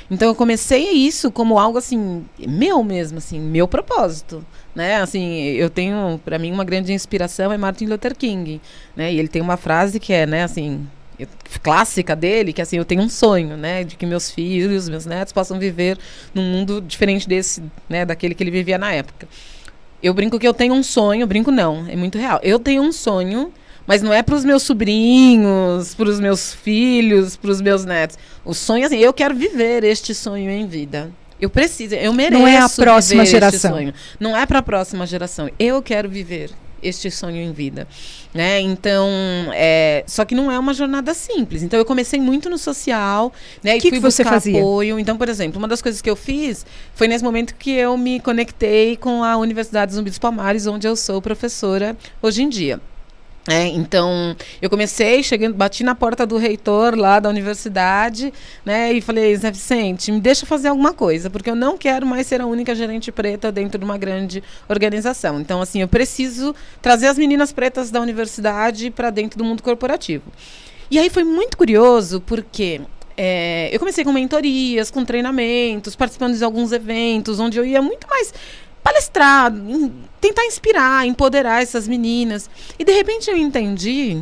Então eu comecei isso como algo assim, meu mesmo, assim, meu propósito. Né? Assim, eu tenho, para mim, uma grande inspiração é Martin Luther King, né? E ele tem uma frase que é, né, assim, clássica dele, que assim, eu tenho um sonho, né, de que meus filhos, meus netos possam viver num mundo diferente desse, né, daquele que ele vivia na época. Eu brinco que eu tenho um sonho, brinco não, é muito real. Eu tenho um sonho, mas não é para os meus sobrinhos, para os meus filhos, para os meus netos. O sonho, assim, eu quero viver este sonho em vida. Eu preciso, eu mereço. Não é a próxima geração. Sonho. Não é para a próxima geração. Eu quero viver este sonho em vida, né? Então, só que não é uma jornada simples. Então, eu comecei muito no social, né? E fui buscar apoio. Então, por exemplo, uma das coisas que eu fiz foi nesse momento que eu me conectei com a Universidade Zumbi dos Palmares, onde eu sou professora hoje em dia. Então, eu comecei, bati na porta do reitor lá da universidade, né, e falei, Zé Vicente, me deixa fazer alguma coisa, porque eu não quero mais ser a única gerente preta dentro de uma grande organização. Então, assim, eu preciso trazer as meninas pretas da universidade para dentro do mundo corporativo. E aí foi muito curioso, porque eu comecei com mentorias, com treinamentos, participando de alguns eventos, onde eu ia muito mais palestrar, tentar inspirar, empoderar essas meninas. E de repente eu entendi,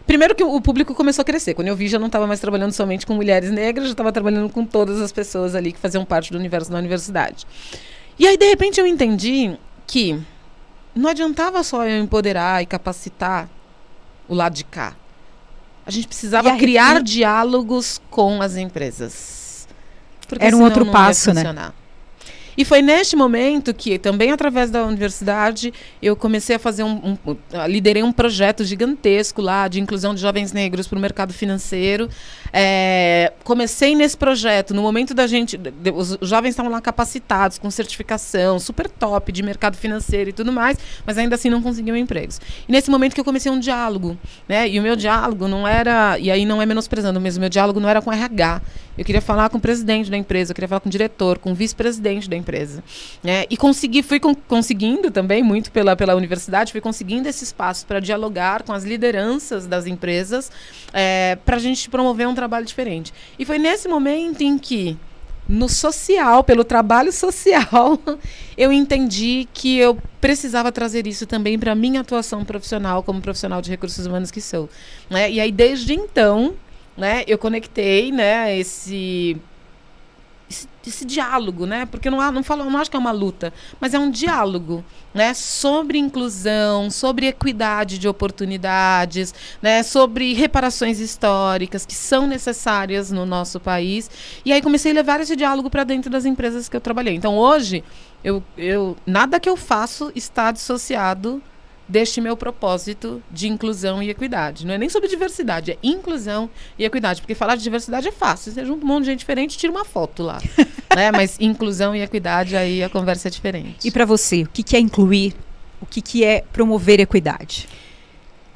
primeiro que o público começou a crescer. Quando eu vi, já não estava mais trabalhando somente com mulheres negras, já estava trabalhando com todas as pessoas ali que faziam parte do universo da universidade. E aí de repente eu entendi que não adiantava só eu empoderar e capacitar o lado de cá. A gente precisava criar diálogos com as empresas. Porque era um outro passo, né? E foi neste momento que, também através da universidade, eu comecei a fazer liderei um projeto gigantesco lá de inclusão de jovens negros para o mercado financeiro. Comecei nesse projeto, no momento os jovens estavam lá capacitados, com certificação, super top de mercado financeiro e tudo mais, mas ainda assim não conseguiam empregos. E nesse momento que eu comecei um diálogo, né? E o meu diálogo não era, e aí não é menosprezando, mas o meu diálogo não era com RH. Eu queria falar com o presidente da empresa, eu queria falar com o diretor, com o vice-presidente da empresa. Né? E fui conseguindo também, muito pela universidade, fui conseguindo esse espaço para dialogar com as lideranças das empresas, para a gente promover um trabalho diferente. E foi nesse momento em que, no social, pelo trabalho social, eu entendi que eu precisava trazer isso também para a minha atuação profissional, como profissional de recursos humanos que sou. Né? E aí, desde então, né, eu conectei, né, esse diálogo, né? Porque não acho que é uma luta, mas é um diálogo, né? Sobre inclusão, sobre equidade de oportunidades, né? Sobre reparações históricas que são necessárias no nosso país. E aí comecei a levar esse diálogo para dentro das empresas que eu trabalhei. Então hoje, nada que eu faço está dissociado deste meu propósito de inclusão e equidade. Não é nem sobre diversidade, é inclusão e equidade. Porque falar de diversidade é fácil. Você junta um monte de gente diferente e tira uma foto lá. Né? Mas inclusão e equidade, aí a conversa é diferente. E para você, o que é incluir? O que é promover equidade?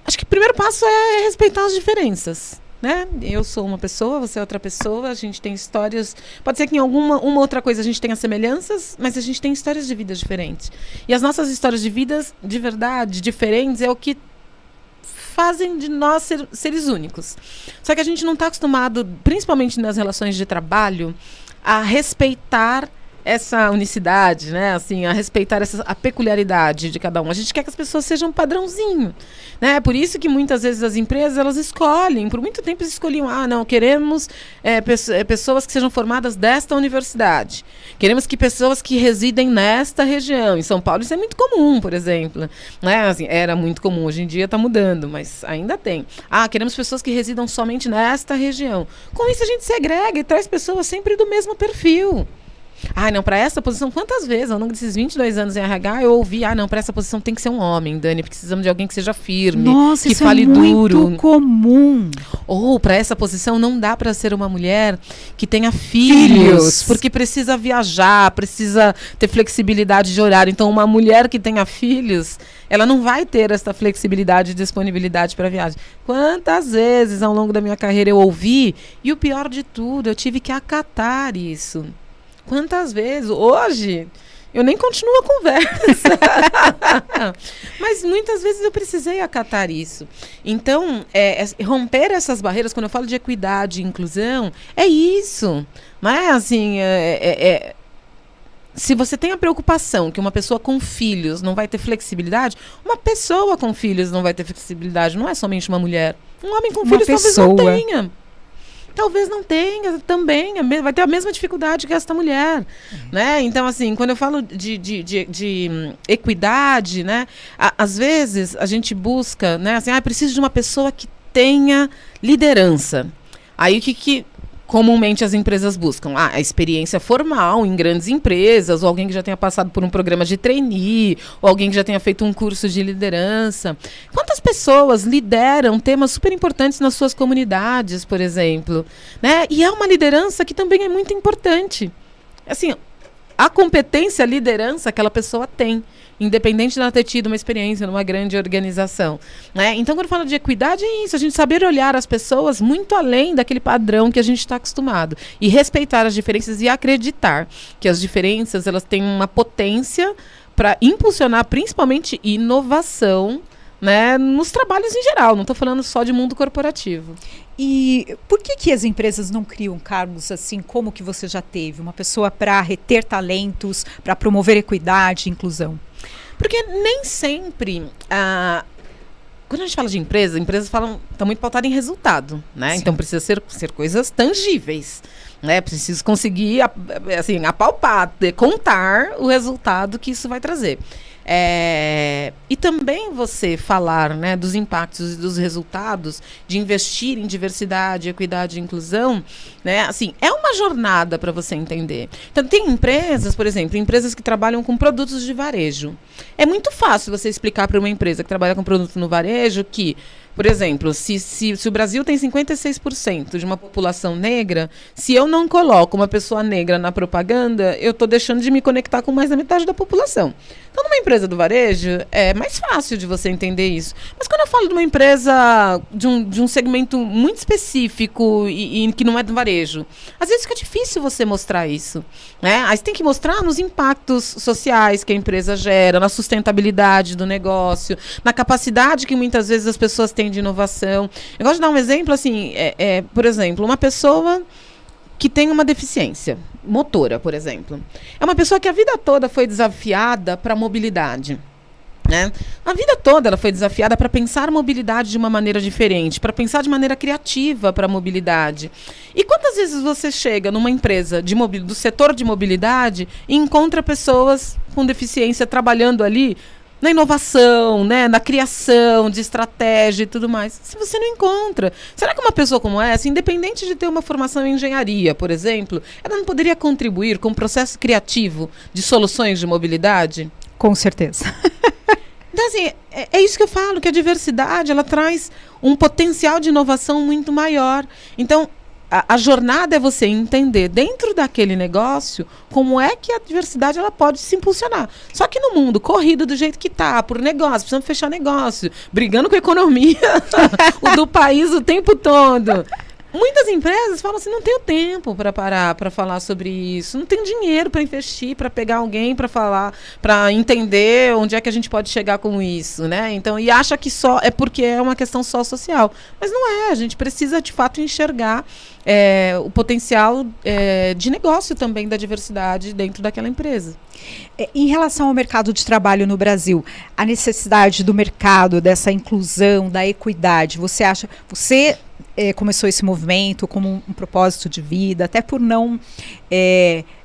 Acho que o primeiro passo é respeitar as diferenças. Né? Eu sou uma pessoa, você é outra pessoa, a gente tem histórias, pode ser que em uma outra coisa a gente tenha semelhanças, mas a gente tem histórias de vidas diferentes. E as nossas histórias de vidas, de verdade, diferentes, é o que fazem de nós seres únicos. Só que a gente não está acostumado, principalmente nas relações de trabalho, a respeitar essa unicidade, né? Assim, a respeitar a peculiaridade de cada um. A gente quer que as pessoas sejam um padrãozinho, né? Por isso que muitas vezes as empresas, elas escolhem, por muito tempo eles escolhiam, não, queremos pessoas que sejam formadas desta universidade. Queremos que pessoas que residem nesta região. Em São Paulo isso é muito comum, por exemplo. Né? Assim, era muito comum, hoje em dia está mudando, mas ainda tem. Queremos pessoas que residam somente nesta região. Com isso a gente segrega e traz pessoas sempre do mesmo perfil. Não, para essa posição, quantas vezes ao longo desses 22 anos em RH eu ouvi, não, para essa posição tem que ser um homem, Dani, precisamos de alguém que seja firme, nossa, que isso fale é duro. Muito comum. Ou para essa posição não dá para ser uma mulher que tenha filhos, porque precisa viajar, precisa ter flexibilidade de horário. Então uma mulher que tenha filhos, ela não vai ter essa flexibilidade e disponibilidade para viagem. Quantas vezes ao longo da minha carreira eu ouvi, e o pior de tudo, eu tive que acatar isso. Quantas vezes? Hoje, eu nem continuo a conversa. Mas muitas vezes eu precisei acatar isso. Então, romper essas barreiras, quando eu falo de equidade e inclusão, é isso. Não é assim... Se você tem a preocupação que uma pessoa com filhos não vai ter flexibilidade, uma pessoa com filhos não vai ter flexibilidade. Não é somente uma mulher. Um homem com filhos talvez não tenha. Talvez não tenha também, vai ter a mesma dificuldade que esta mulher, né? Então, assim, quando eu falo de equidade, né? Às vezes a gente busca, né? Assim, preciso de uma pessoa que tenha liderança. Aí o que comumente as empresas buscam? A experiência formal em grandes empresas, ou alguém que já tenha passado por um programa de trainee, ou alguém que já tenha feito um curso de liderança. Quantas pessoas lideram temas super importantes nas suas comunidades, por exemplo? Né? E é uma liderança que também é muito importante. Assim, a competência, a liderança, aquela pessoa tem, independente de ela ter tido uma experiência numa grande organização. Né? Então, quando eu falo de equidade, é isso, a gente saber olhar as pessoas muito além daquele padrão que a gente está acostumado. E respeitar as diferenças e acreditar que as diferenças, elas têm uma potência para impulsionar, principalmente, inovação, né, nos trabalhos em geral. Não estou falando só de mundo corporativo. E por que as empresas não criam cargos assim como que você já teve? Uma pessoa para reter talentos, para promover equidade e inclusão? Porque nem sempre... quando a gente fala de empresas estão muito pautadas em resultado, né? Sim. Então precisa ser coisas tangíveis, né? Preciso conseguir apalpar, contar o resultado que isso vai trazer. E também você falar, né, dos impactos e dos resultados de investir em diversidade, equidade e inclusão, né, assim, é uma jornada para você entender. Então, tem empresas, por exemplo, empresas que trabalham com produtos de varejo. É muito fácil você explicar para uma empresa que trabalha com produto no varejo que, por exemplo, se o Brasil tem 56% de uma população negra, se eu não coloco uma pessoa negra na propaganda, eu estou deixando de me conectar com mais da metade da população. Então, numa empresa do varejo, é mais fácil de você entender isso. Mas quando eu falo de uma empresa de um segmento muito específico e que não é do varejo, às vezes fica difícil você mostrar isso, né? Aí você tem que mostrar nos impactos sociais que a empresa gera, na sustentabilidade do negócio, na capacidade que muitas vezes as pessoas têm de inovação. Eu gosto de dar um exemplo, assim, por exemplo, uma pessoa que tem uma deficiência motora, por exemplo. É uma pessoa que a vida toda foi desafiada para a mobilidade. Né? A vida toda ela foi desafiada para pensar a mobilidade de uma maneira diferente, para pensar de maneira criativa para a mobilidade. E quantas vezes você chega numa empresa do setor de mobilidade e encontra pessoas com deficiência trabalhando ali na inovação, né, na criação de estratégia e tudo mais? Se você não encontra, será que uma pessoa como essa, independente de ter uma formação em engenharia, por exemplo, ela não poderia contribuir com o processo criativo de soluções de mobilidade? Com certeza. Então, assim, é isso que eu falo, que a diversidade, ela traz um potencial de inovação muito maior. Então, a jornada é você entender dentro daquele negócio como é que a diversidade ela pode se impulsionar. Só que no mundo corrido do jeito que está, por negócio, precisamos fechar negócio, brigando com a economia do país o tempo todo. Muitas empresas falam assim, não tenho tempo para parar para falar sobre isso, não tenho dinheiro para investir, para pegar alguém para falar, para entender onde é que a gente pode chegar com isso, né? Então, e acha que só é porque é uma questão só social. Mas não é, a gente precisa de fato enxergar o potencial de negócio também da diversidade dentro daquela empresa. Em relação ao mercado de trabalho no Brasil, a necessidade do mercado, dessa inclusão, da equidade, você acha, você começou esse movimento como um propósito de vida, até por não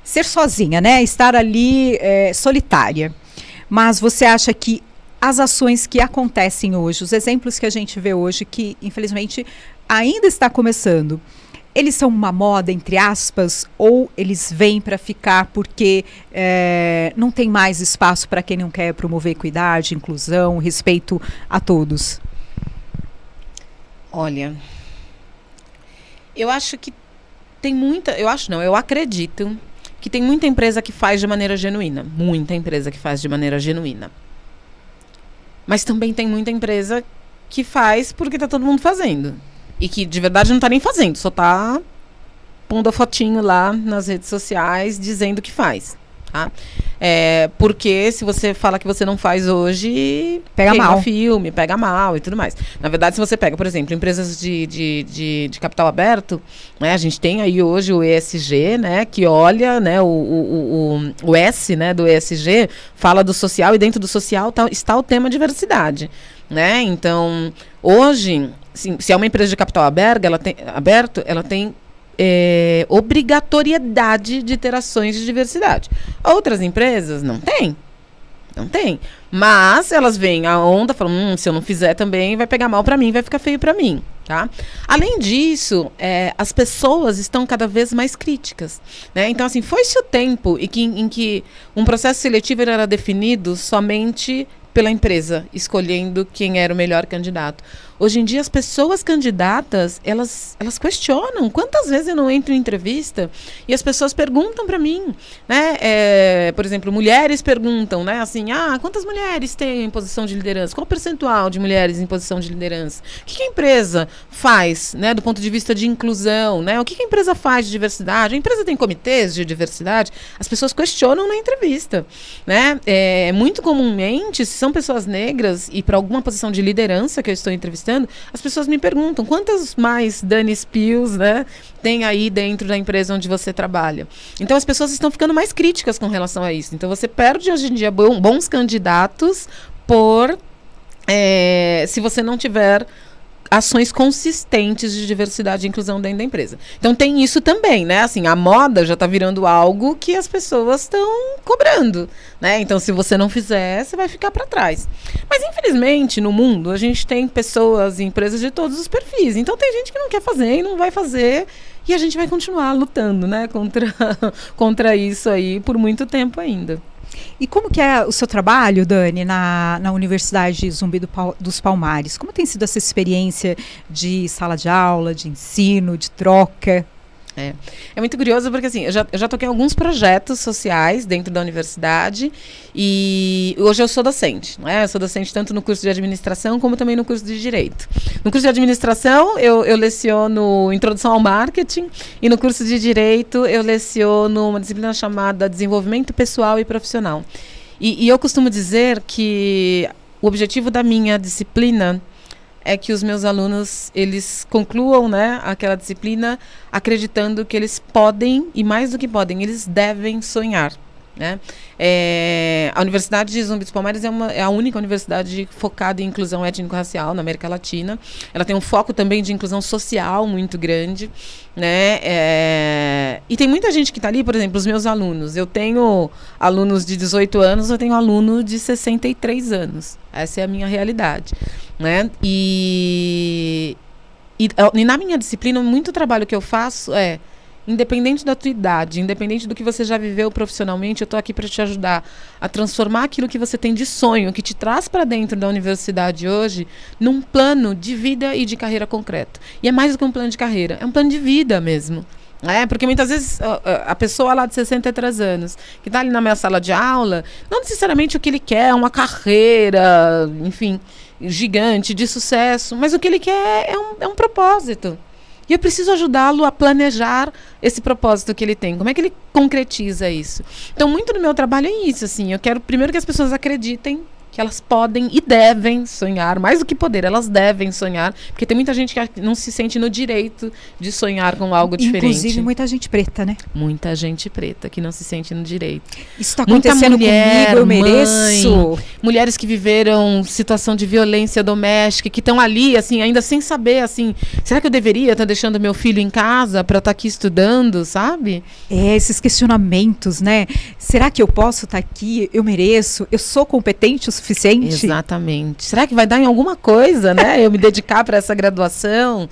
ser sozinha, né? Estar ali solitária. Mas você acha que as ações que acontecem hoje, os exemplos que a gente vê hoje, que infelizmente ainda está começando, eles são uma moda, entre aspas, ou eles vêm para ficar porque não tem mais espaço para quem não quer promover equidade, inclusão, respeito a todos? Olha, eu acho que tem muita... Eu acredito que tem muita empresa que faz de maneira genuína. Muita empresa que faz de maneira genuína. Mas também tem muita empresa que faz porque está todo mundo fazendo. E que de verdade não está nem fazendo, só está pondo a fotinho lá nas redes sociais dizendo que faz. Tá? Porque se você fala que você não faz hoje, pega mal. Filme, pega mal e tudo mais. Na verdade, se você pega, por exemplo, empresas de capital aberto, né, a gente tem aí hoje o ESG, né, que olha, né, o S, né, do ESG, fala do social, e dentro do social está o tema diversidade. Né? Então, hoje, se é uma empresa de capital aberto, ela tem obrigatoriedade de ter ações de diversidade. Outras empresas não têm. Não tem. Mas elas veem a onda, falam, se eu não fizer também vai pegar mal para mim, vai ficar feio para mim. Tá? Além disso, as pessoas estão cada vez mais críticas. Né? Então, assim, foi-se o tempo em que um processo seletivo era definido somente pela empresa, escolhendo quem era o melhor candidato. Hoje em dia, as pessoas candidatas, elas questionam. Quantas vezes eu não entro em entrevista e as pessoas perguntam para mim, né? Por exemplo, mulheres perguntam, né? Assim, quantas mulheres tem em posição de liderança? Qual o percentual de mulheres em posição de liderança? O que a empresa faz, né? Do ponto de vista de inclusão, né? O que a empresa faz de diversidade? A empresa tem comitês de diversidade? As pessoas questionam na entrevista, né? Muito comumente, se são pessoas negras e para alguma posição de liderança que eu estou entrevistando, as pessoas me perguntam quantas mais Dani Spills, né, tem aí dentro da empresa onde você trabalha. Então as pessoas estão ficando mais críticas com relação a isso. Então você perde hoje em dia bons candidatos se você não tiver ações consistentes de diversidade e inclusão dentro da empresa. Então tem isso também, né? Assim, a moda já está virando algo que as pessoas estão cobrando, né? Então se você não fizer, você vai ficar para trás. Mas infelizmente no mundo a gente tem pessoas e empresas de todos os perfis. Então tem gente que não quer fazer e não vai fazer. E a gente vai continuar lutando, né, contra isso aí por muito tempo ainda. E como que é o seu trabalho, Dani, na Universidade Zumbi dos Palmares? Como tem sido essa experiência de sala de aula, de ensino, de troca? É muito curioso porque assim, eu já toquei alguns projetos sociais dentro da universidade e hoje eu sou docente, né? Eu sou docente tanto no curso de administração como também no curso de direito. No curso de administração eu leciono introdução ao marketing e no curso de direito eu leciono uma disciplina chamada desenvolvimento pessoal e profissional. E eu costumo dizer que o objetivo da minha disciplina é que os meus alunos, eles concluam, né, aquela disciplina acreditando que eles podem, e mais do que podem, eles devem sonhar, né? A Universidade de Zumbi dos Palmares é a única universidade focada em inclusão étnico-racial na América Latina. Ela tem um foco também de inclusão social muito grande, né? E tem muita gente que está ali, por exemplo, os meus alunos. Eu tenho alunos de 18 anos, eu tenho aluno de 63 anos. Essa é a minha realidade, né? E na minha disciplina, muito trabalho que eu faço independente da tua idade, independente do que você já viveu profissionalmente, eu estou aqui para te ajudar a transformar aquilo que você tem de sonho, que te traz para dentro da universidade hoje, num plano de vida e de carreira concreto. E é mais do que um plano de carreira, é um plano de vida mesmo. Porque muitas vezes a pessoa lá de 63 anos, que está ali na minha sala de aula, não necessariamente o que ele quer é uma carreira, enfim, gigante, de sucesso, mas o que ele quer é um propósito. E eu preciso ajudá-lo a planejar esse propósito que ele tem. Como é que ele concretiza isso? Então, muito do meu trabalho é isso, assim. Eu quero primeiro que as pessoas acreditem que elas podem e devem sonhar, mais do que poder, elas devem sonhar, porque tem muita gente que não se sente no direito de sonhar com algo diferente. Inclusive muita gente preta, né? Muita gente preta que não se sente no direito. Isso está acontecendo comigo, eu mereço. Mãe, mulheres que viveram situação de violência doméstica, que estão ali, assim, ainda sem saber, assim, será que eu deveria estar deixando meu filho em casa para estar aqui estudando, sabe? Esses questionamentos, né? Será que eu posso estar aqui? Eu mereço? Eu sou competente o suficiente? Exatamente. Será que vai dar em alguma coisa, né? Eu me dedicar para essa graduação,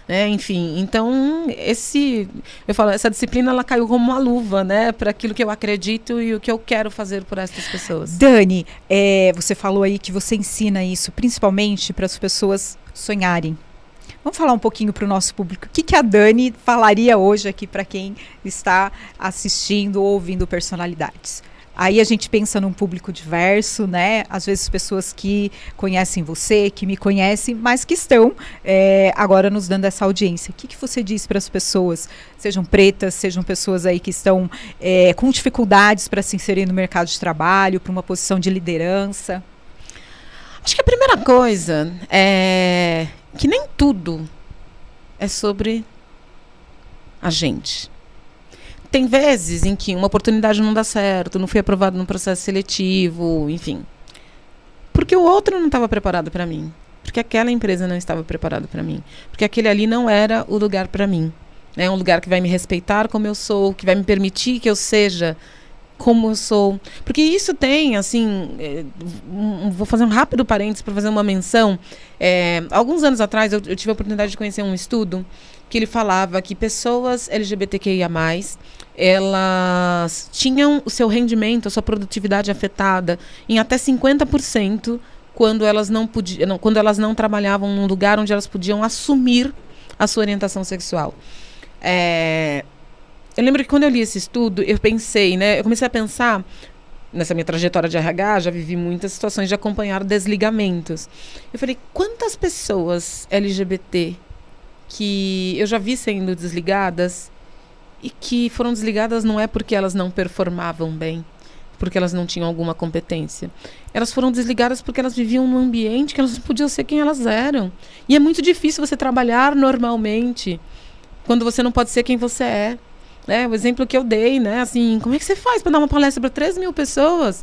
né? Enfim, então essa disciplina ela caiu como uma luva, né? Para aquilo que eu acredito e o que eu quero fazer por essas pessoas. Dani, você falou aí que você ensina isso principalmente para as pessoas sonharem. Vamos falar um pouquinho para o nosso público. O que a Dani falaria hoje aqui para quem está assistindo ou ouvindo Personalidades? Aí a gente pensa num público diverso, né? Às vezes pessoas que conhecem você, que me conhecem, mas que estão agora nos dando essa audiência. O que você diz para as pessoas, sejam pretas, sejam pessoas aí que estão com dificuldades para se inserir no mercado de trabalho, para uma posição de liderança? Acho que a primeira coisa é que nem tudo é sobre a gente. Tem vezes em que uma oportunidade não dá certo, não fui aprovado no processo seletivo, enfim. Porque o outro não estava preparado para mim. Porque aquela empresa não estava preparada para mim. Porque aquele ali não era o lugar para mim. É um lugar que vai me respeitar como eu sou, que vai me permitir que eu seja como eu sou. Porque isso tem, assim, vou fazer um rápido parênteses para fazer uma menção. Alguns anos atrás eu tive a oportunidade de conhecer um estudo que ele falava que pessoas LGBTQIA+, elas tinham o seu rendimento, a sua produtividade afetada em até 50% quando elas não trabalhavam num lugar onde elas podiam assumir a sua orientação sexual. Eu lembro que quando eu li esse estudo, eu comecei a pensar, nessa minha trajetória de RH, já vivi muitas situações de acompanhar desligamentos. Eu falei, quantas pessoas LGBT que eu já vi sendo desligadas e que foram desligadas não é porque elas não performavam bem, porque elas não tinham alguma competência. Elas foram desligadas porque elas viviam num ambiente que elas não podiam ser quem elas eram. E é muito difícil você trabalhar normalmente quando você não pode ser quem você é. O exemplo que eu dei, né? Assim, como é que você faz para dar uma palestra para 3.000 pessoas?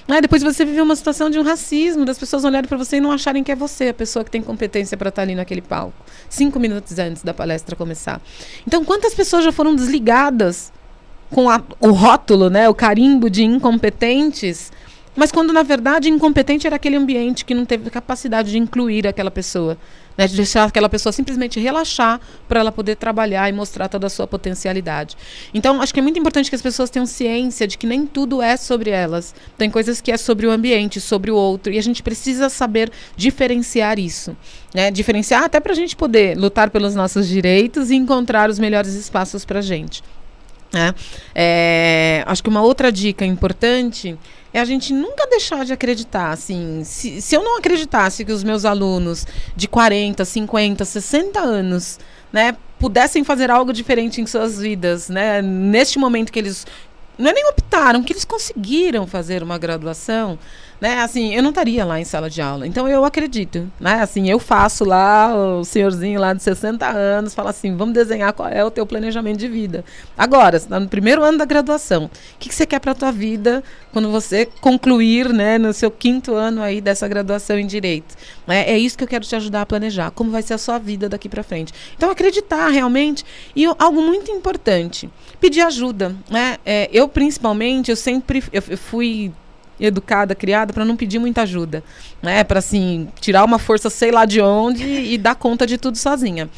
Né? Depois você viver uma situação de um racismo, das pessoas olharem para você e não acharem que é você a pessoa que tem competência para estar ali naquele palco, 5 minutos antes da palestra começar. Então, quantas pessoas já foram desligadas com o rótulo, né, o carimbo de incompetentes, mas quando, na verdade, incompetente era aquele ambiente que não teve capacidade de incluir aquela pessoa, né, de deixar aquela pessoa simplesmente relaxar para ela poder trabalhar e mostrar toda a sua potencialidade. Então, acho que é muito importante que as pessoas tenham ciência de que nem tudo é sobre elas. Tem coisas que é sobre o ambiente, sobre o outro, e a gente precisa saber diferenciar isso. Né? Diferenciar até para a gente poder lutar pelos nossos direitos e encontrar os melhores espaços para a gente. Acho que uma outra dica importante é a gente nunca deixar de acreditar. Assim, se eu não acreditasse que os meus alunos de 40, 50, 60 anos, né, pudessem fazer algo diferente em suas vidas, né, neste momento que eles não é nem optaram, que eles conseguiram fazer uma graduação, né, assim, eu não estaria lá em sala de aula. Então eu acredito, né, assim, eu faço lá, o senhorzinho lá de 60 anos fala assim, vamos desenhar qual é o teu planejamento de vida. Agora, você está no primeiro ano da graduação, o que você quer para a tua vida quando você concluir, né, no seu 5º ano aí dessa graduação em Direito? É isso que eu quero te ajudar a planejar, como vai ser a sua vida daqui para frente. Então acreditar realmente, e algo muito importante, pedir ajuda, né, eu principalmente, eu fui educada, criada para não pedir muita ajuda, né? Para assim, tirar uma força sei lá de onde e dar conta de tudo sozinha.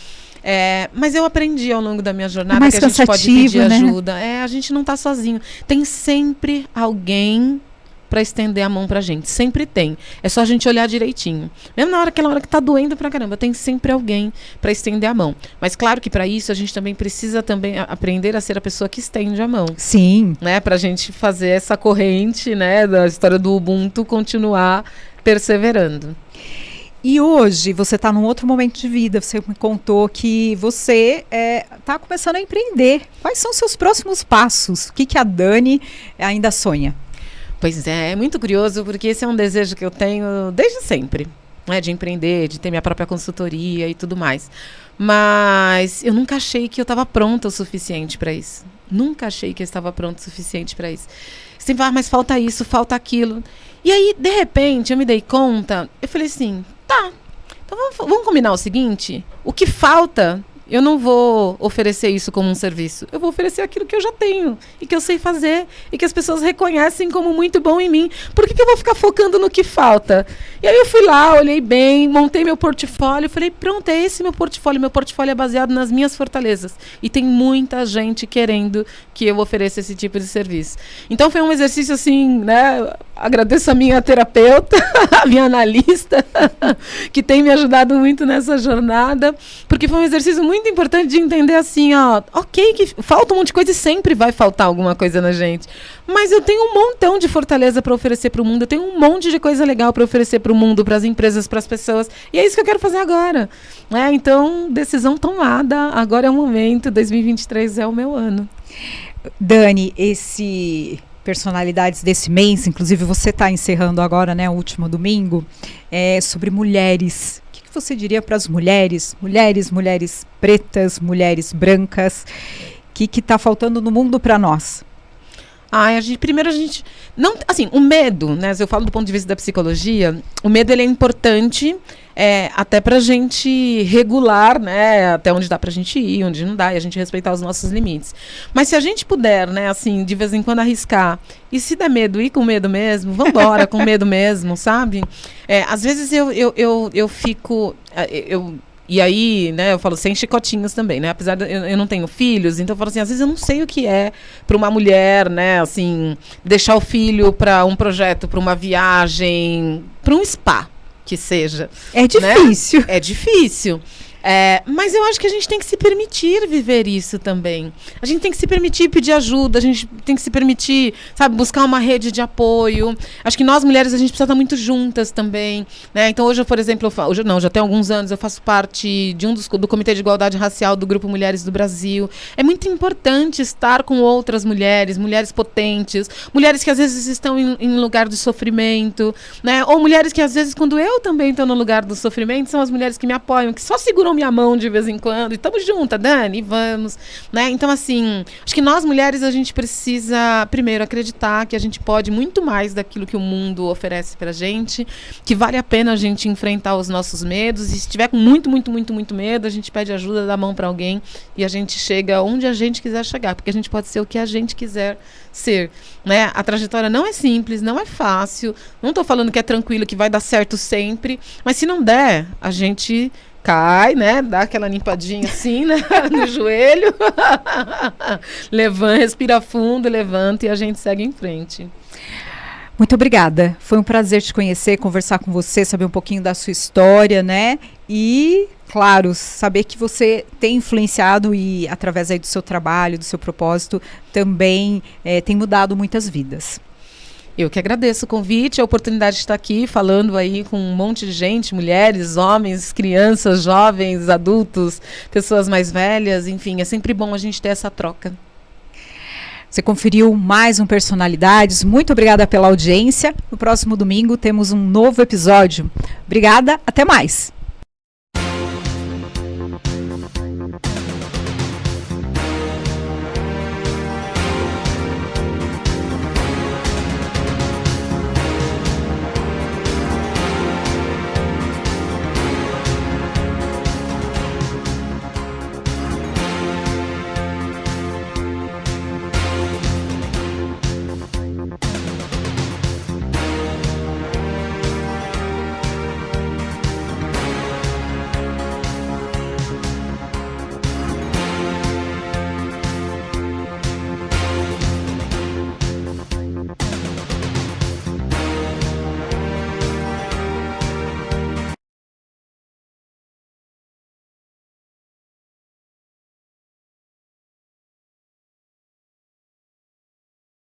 Mas eu aprendi ao longo da minha jornada que a gente pode pedir ajuda. A gente não está sozinho. Tem sempre alguém para estender a mão pra gente. Sempre tem. É só a gente olhar direitinho. Mesmo aquela hora que tá doendo pra caramba, tem sempre alguém para estender a mão. Mas claro que para isso a gente também precisa aprender a ser a pessoa que estende a mão. Sim. Né? Pra gente fazer essa corrente, né, da história do Ubuntu continuar perseverando. E hoje você está num outro momento de vida. Você me contou que você está começando a empreender. Quais são os seus próximos passos? O que a Dani ainda sonha? Pois é muito curioso, porque esse é um desejo que eu tenho desde sempre, né, de empreender, de ter minha própria consultoria e tudo mais. Mas eu nunca achei que eu estava pronta o suficiente para isso. Nunca achei que eu estava pronta o suficiente para isso. Sempre, mas falta isso, falta aquilo. E aí, de repente, eu me dei conta, eu falei assim, tá, então vamos combinar o seguinte, o que falta... Eu não vou oferecer isso como um serviço. Eu vou oferecer aquilo que eu já tenho e que eu sei fazer e que as pessoas reconhecem como muito bom em mim. Por que eu vou ficar focando no que falta? E aí eu fui lá, olhei bem, montei meu portfólio, falei, pronto, é esse meu portfólio. Meu portfólio é baseado nas minhas fortalezas. E tem muita gente querendo que eu ofereça esse tipo de serviço. Então foi um exercício assim, né? Agradeço a minha terapeuta, a minha analista, que tem me ajudado muito nessa jornada, porque foi um exercício muito importante de entender assim, ó, ok, que falta um monte de coisa e sempre vai faltar alguma coisa na gente, mas eu tenho um montão de fortaleza para oferecer para o mundo, eu tenho um monte de coisa legal para oferecer para o mundo, para as empresas, para as pessoas, e é isso que eu quero fazer agora. Então, decisão tomada, agora é o momento, 2023 é o meu ano. Dani, personalidades desse mês, inclusive você está encerrando agora, né, o último domingo, sobre mulheres. O que você diria para as mulheres pretas, mulheres brancas, que está faltando no mundo para nós? Primeiro a gente não, assim, o medo, né? Se eu falo do ponto de vista da psicologia, o medo ele é importante até pra gente regular, né? Até onde dá pra gente ir, onde não dá, e a gente respeitar os nossos limites. Mas se a gente puder, né, assim, de vez em quando arriscar, e se der medo, ir com medo mesmo, vambora com medo mesmo, sabe? Às vezes eu fico... E aí, né, eu falo sem chicotinhos também, né? Apesar de eu não tenho filhos, então eu falo assim, às vezes eu não sei o que é para uma mulher, né, assim, deixar o filho para um projeto, para uma viagem, para um spa, que seja. É difícil. Né? É difícil. Mas eu acho que a gente tem que se permitir viver isso também. A gente tem que se permitir pedir ajuda, a gente tem que se permitir, sabe, buscar uma rede de apoio. Acho que nós mulheres, a gente precisa estar muito juntas também, né? Então hoje, por exemplo, já tem alguns anos, eu faço parte do Comitê de Igualdade Racial do Grupo Mulheres do Brasil. É muito importante estar com outras mulheres potentes, mulheres que às vezes estão em lugar de sofrimento, né? Ou mulheres que às vezes, quando eu também estou no lugar do sofrimento, são as mulheres que me apoiam, que só seguram seguram minha mão de vez em quando, e estamos juntas, Dani, vamos, né? Então, assim, acho que nós mulheres, a gente precisa, primeiro, acreditar que a gente pode muito mais daquilo que o mundo oferece pra gente, que vale a pena a gente enfrentar os nossos medos, e se tiver com muito medo, a gente pede ajuda, dá a mão pra alguém, e a gente chega onde a gente quiser chegar, porque a gente pode ser o que a gente quiser ser, né? A trajetória não é simples, não é fácil, não tô falando que é tranquilo, que vai dar certo sempre, mas se não der, a gente cai, né? Dá aquela limpadinha assim, né? No joelho, levanta, respira fundo, levanta e a gente segue em frente. Muito obrigada. Foi um prazer te conhecer, conversar com você, saber um pouquinho da sua história, né? E, claro, saber que você tem influenciado e, através aí do seu trabalho, do seu propósito, também tem mudado muitas vidas. Eu que agradeço o convite, a oportunidade de estar aqui falando aí com um monte de gente, mulheres, homens, crianças, jovens, adultos, pessoas mais velhas, enfim, é sempre bom a gente ter essa troca. Você conferiu mais um Personalidades. Muito obrigada pela audiência. No próximo domingo temos um novo episódio. Obrigada, até mais.